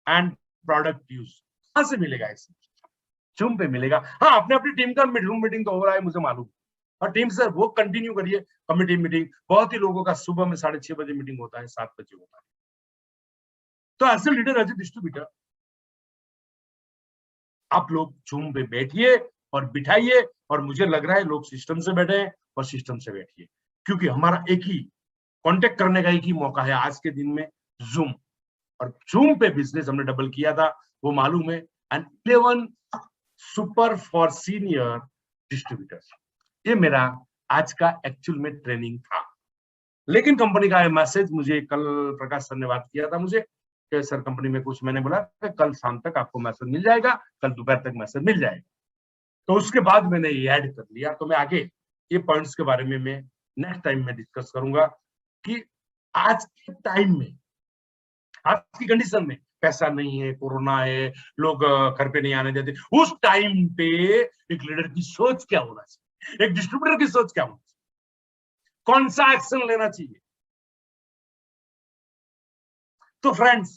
and product use. कहां से मिलेगा? इसे जूम पे मिलेगा। हाँ, अपने अपनी टीम का जूम मीटिंग तो हो रहा है, मुझे मालूम। और टीम से वो कंटिन्यू करिए, कमिटी मीटिंग। बहुत ही लोगों का सुबह में 6:30 बजे मीटिंग होता है, 7 बजे होता है। तो as a leader, as a distributor, आप लोग जूम पे बैठिए, और बिठाइए, और मुझे लग रहा है लोग सिस्टम से बैठे हैं और सिस्टम से बैठिए, क्योंकि हमारा एक ही कांटेक्ट करने का एक ही मौका है आज के दिन में, जूम। और जूम पे बिजनेस हमने डबल किया था, वो मालूम है। And 11 super for senior distributors, ये मेरा आज का एक्चुअल में ट्रेनिंग था। लेकिन कंपनी का मैसेज मुझे कल प्रकाश सर ने बात किया था मुझे कि सर कंपनी में कुछ, मैंने बोला कि कल शाम तक आपको मैसेज मिल जाएगा, कल दोपहर तक मैसेज मिल जाएगा। तो उसके बाद मैंने ये ऐड कर लिया। तो मैं आगे ये पॉइंट्स के बारे में मैं नेक्स्ट टाइम में डिस्कस करूंगा कि आज के टाइम में, आज की कंडीशन में पैसा नहीं है, कोरोना है, लोग घर पे नहीं आने देते, उस टाइम पे एक लीडर की सोच क्या होना चाहिए, एक डिस्ट्रीब्यूटर की सोच क्या होना चाहिए, कौन सा एक्शन लेना चाहिए। तो फ्रेंड्स,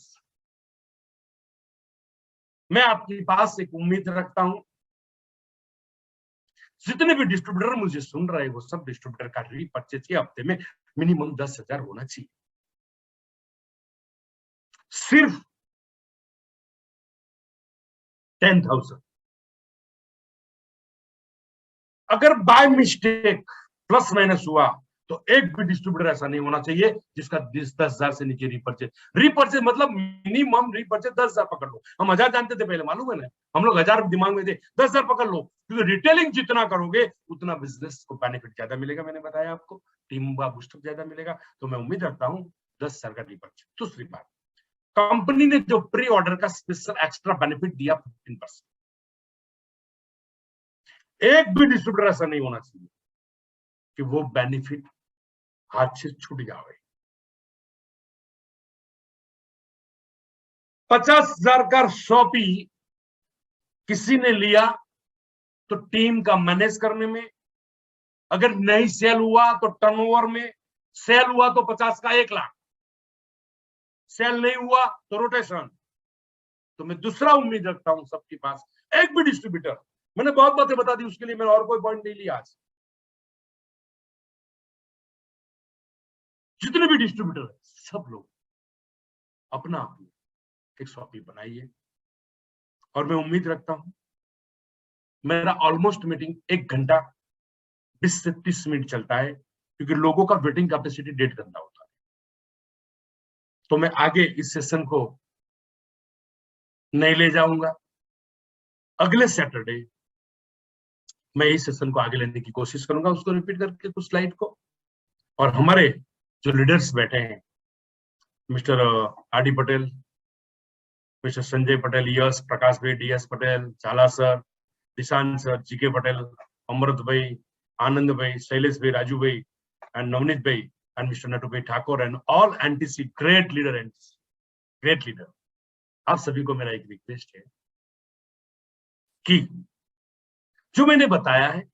मैं आपके पास एक उम्मीद रखता हूं, जितने भी डिस्ट्रीब्यूटर मुझे सुन रहे हैं वो सब डिस्ट्रीब्यूटर का रीपरचेज के हफ्ते में मिनिमम 10,000 होना चाहिए। सिर्फ 10,000। अगर बाय मिस्टेक प्लस माइनस हुआ तो एक भी डिस्ट्रीब्यूटर ऐसा नहीं होना चाहिए जिसका 10,000 से नीचे रीपरचेज। रीपरचेज मतलब मिनिमम रीपरचेज 10,000 पकड़ लो। हम 1000 जानते थे पहले, मालूम है ना, हम लोग 1000 दिमाग में थे, 10,000 पकड़ लो, क्योंकि रिटेलिंग जितना करोगे उतना बिजनेस को बेनिफिट ज्यादा मिलेगा। मैंने बताया आपको, टीम का बूस्टअप ज्यादा मिलेगा। तो मैं उम्मीद रखता हूँ 10,000 का रीपरचेज। दूसरी बात, कंपनी ने जो प्री ऑर्डर का स्पेशल एक्स्ट्रा बेनिफिट दिया 15%, एक भी डिस्ट्रीब्यूटर ऐसा नहीं होना चाहिए कि वो बेनिफिट हाथ से छूट जाए। 50,000 का शॉपी किसी ने लिया तो टीम का मैनेज करने में, अगर नहीं सेल हुआ तो टर्नओवर में, सेल हुआ तो 50 का 1 लाख, सेल नहीं हुआ तो रोटेशन। तो मैं दूसरा उम्मीद रखता हूं सबके पास, एक भी डिस्ट्रीब्यूटर, मैंने बहुत बातें बता दी, उसके लिए मैंने और कोई पॉइंट नहीं लिया आज। जितने भी डिस्ट्रीब्यूटर है सब लोग अपना अपना एक शॉपी बनाइए। और मैं उम्मीद रखता हूं, मेरा ऑलमोस्ट मीटिंग 1 घंटा 20 से 30 मिनट चलता है, क्योंकि लोगों का वेटिंग कैपेसिटी 1.5 घंटा होता है। तो मैं आगे इस सेशन को नहीं ले जाऊंगा। अगले सैटरडे मैं इस सेशन को आगे लेने की कोशिश करूंगा, उसको रिपीट करके कुछ स्लाइड को। और हमारे जो लीडर्स बैठे हैं, mister R D. Patel, mister Sanjay Patel, Yash Prakash bhai, D S. Patel, Jhala sir, Dishant sir, G K. Patel, Amrit bhai, Anand भाई, शैलेश भाई, राजू भाई, एंड नवनीत भाई, एंड मिस्टर नटू भाई Thakur, and all NTC great leader, NTC great leader. आप सभी को मेरा एक रिक्वेस्ट है कि जो मैंने बताया है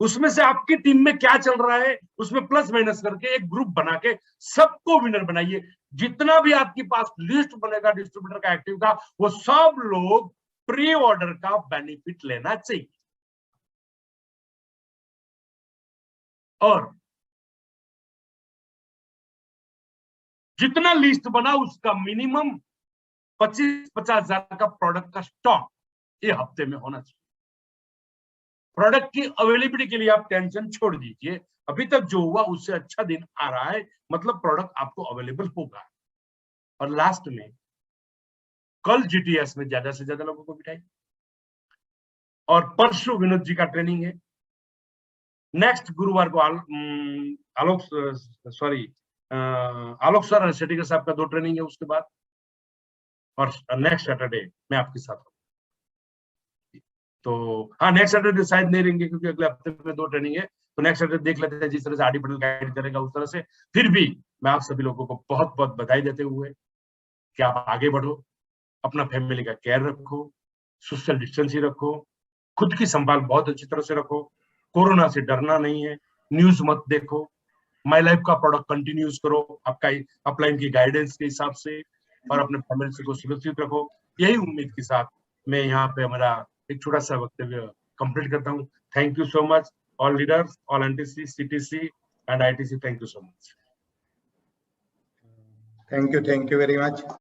उसमें से आपकी टीम में क्या चल रहा है, उसमें प्लस माइनस करके एक ग्रुप बना के सबको विनर बनाइए। जितना भी आपके पास लिस्ट बनेगा डिस्ट्रीब्यूटर का, एक्टिव का, वो सब लोग प्री ऑर्डर का बेनिफिट लेना चाहिए। और जितना लिस्ट बना उसका मिनिमम 25-50,000 का प्रोडक्ट का स्टॉक ये हफ्ते में होना चाहिए। प्रोडक्ट की अवेलेबिलिटी के लिए आप टेंशन छोड़ दीजिए, अभी तक जो हुआ उससे अच्छा दिन आ रहा है, मतलब प्रोडक्ट आपको अवेलेबल होगा। और लास्ट में कल जीटीएस में ज्यादा से ज्यादा लोगों को बिठाइए। और परसों विनोद जी का ट्रेनिंग है, नेक्स्ट गुरुवार को आलोक सर शेट्टी साहब का 2 ट्रेनिंग है उसके बाद, और नेक्स्ट सैटरडे मैं आपके साथ हूँ। तो हाँ, नेक्स्ट सैटरडे शायद नहीं रहेंगे क्योंकि अगले हफ्ते में 2 ट्रेनिंग है। तो नेक्स्ट सैटरडे देख लेते हैं, जिस तरह से आर.डी. पटेल गाइड करेगा उस तरह से। फिर भी मैं आप सभी लोगों को बहुत बहुत बधाई देते हुए कि आप आगे बढ़ो, अपना फैमिली का केयर रखो, सोशल डिस्टेंसिंग रखो, खुद की संभाल बहुत अच्छी तरह से रखो, कोरोना से डरना नहीं है, न्यूज मत देखो, माई लाइफ का प्रोडक्ट कंटिन्यूज करो आपका अपलाइन की गाइडेंस के हिसाब से, और अपने फैमिली को सुरक्षित रखो। यही उम्मीद के साथ मैं यहाँ पे हमारा एक छोटा सा वक्तव्य कंप्लीट करता हूँ। Thank you so much all leaders, all NTC, CTC and ITC. Thank you so much. Thank you very much.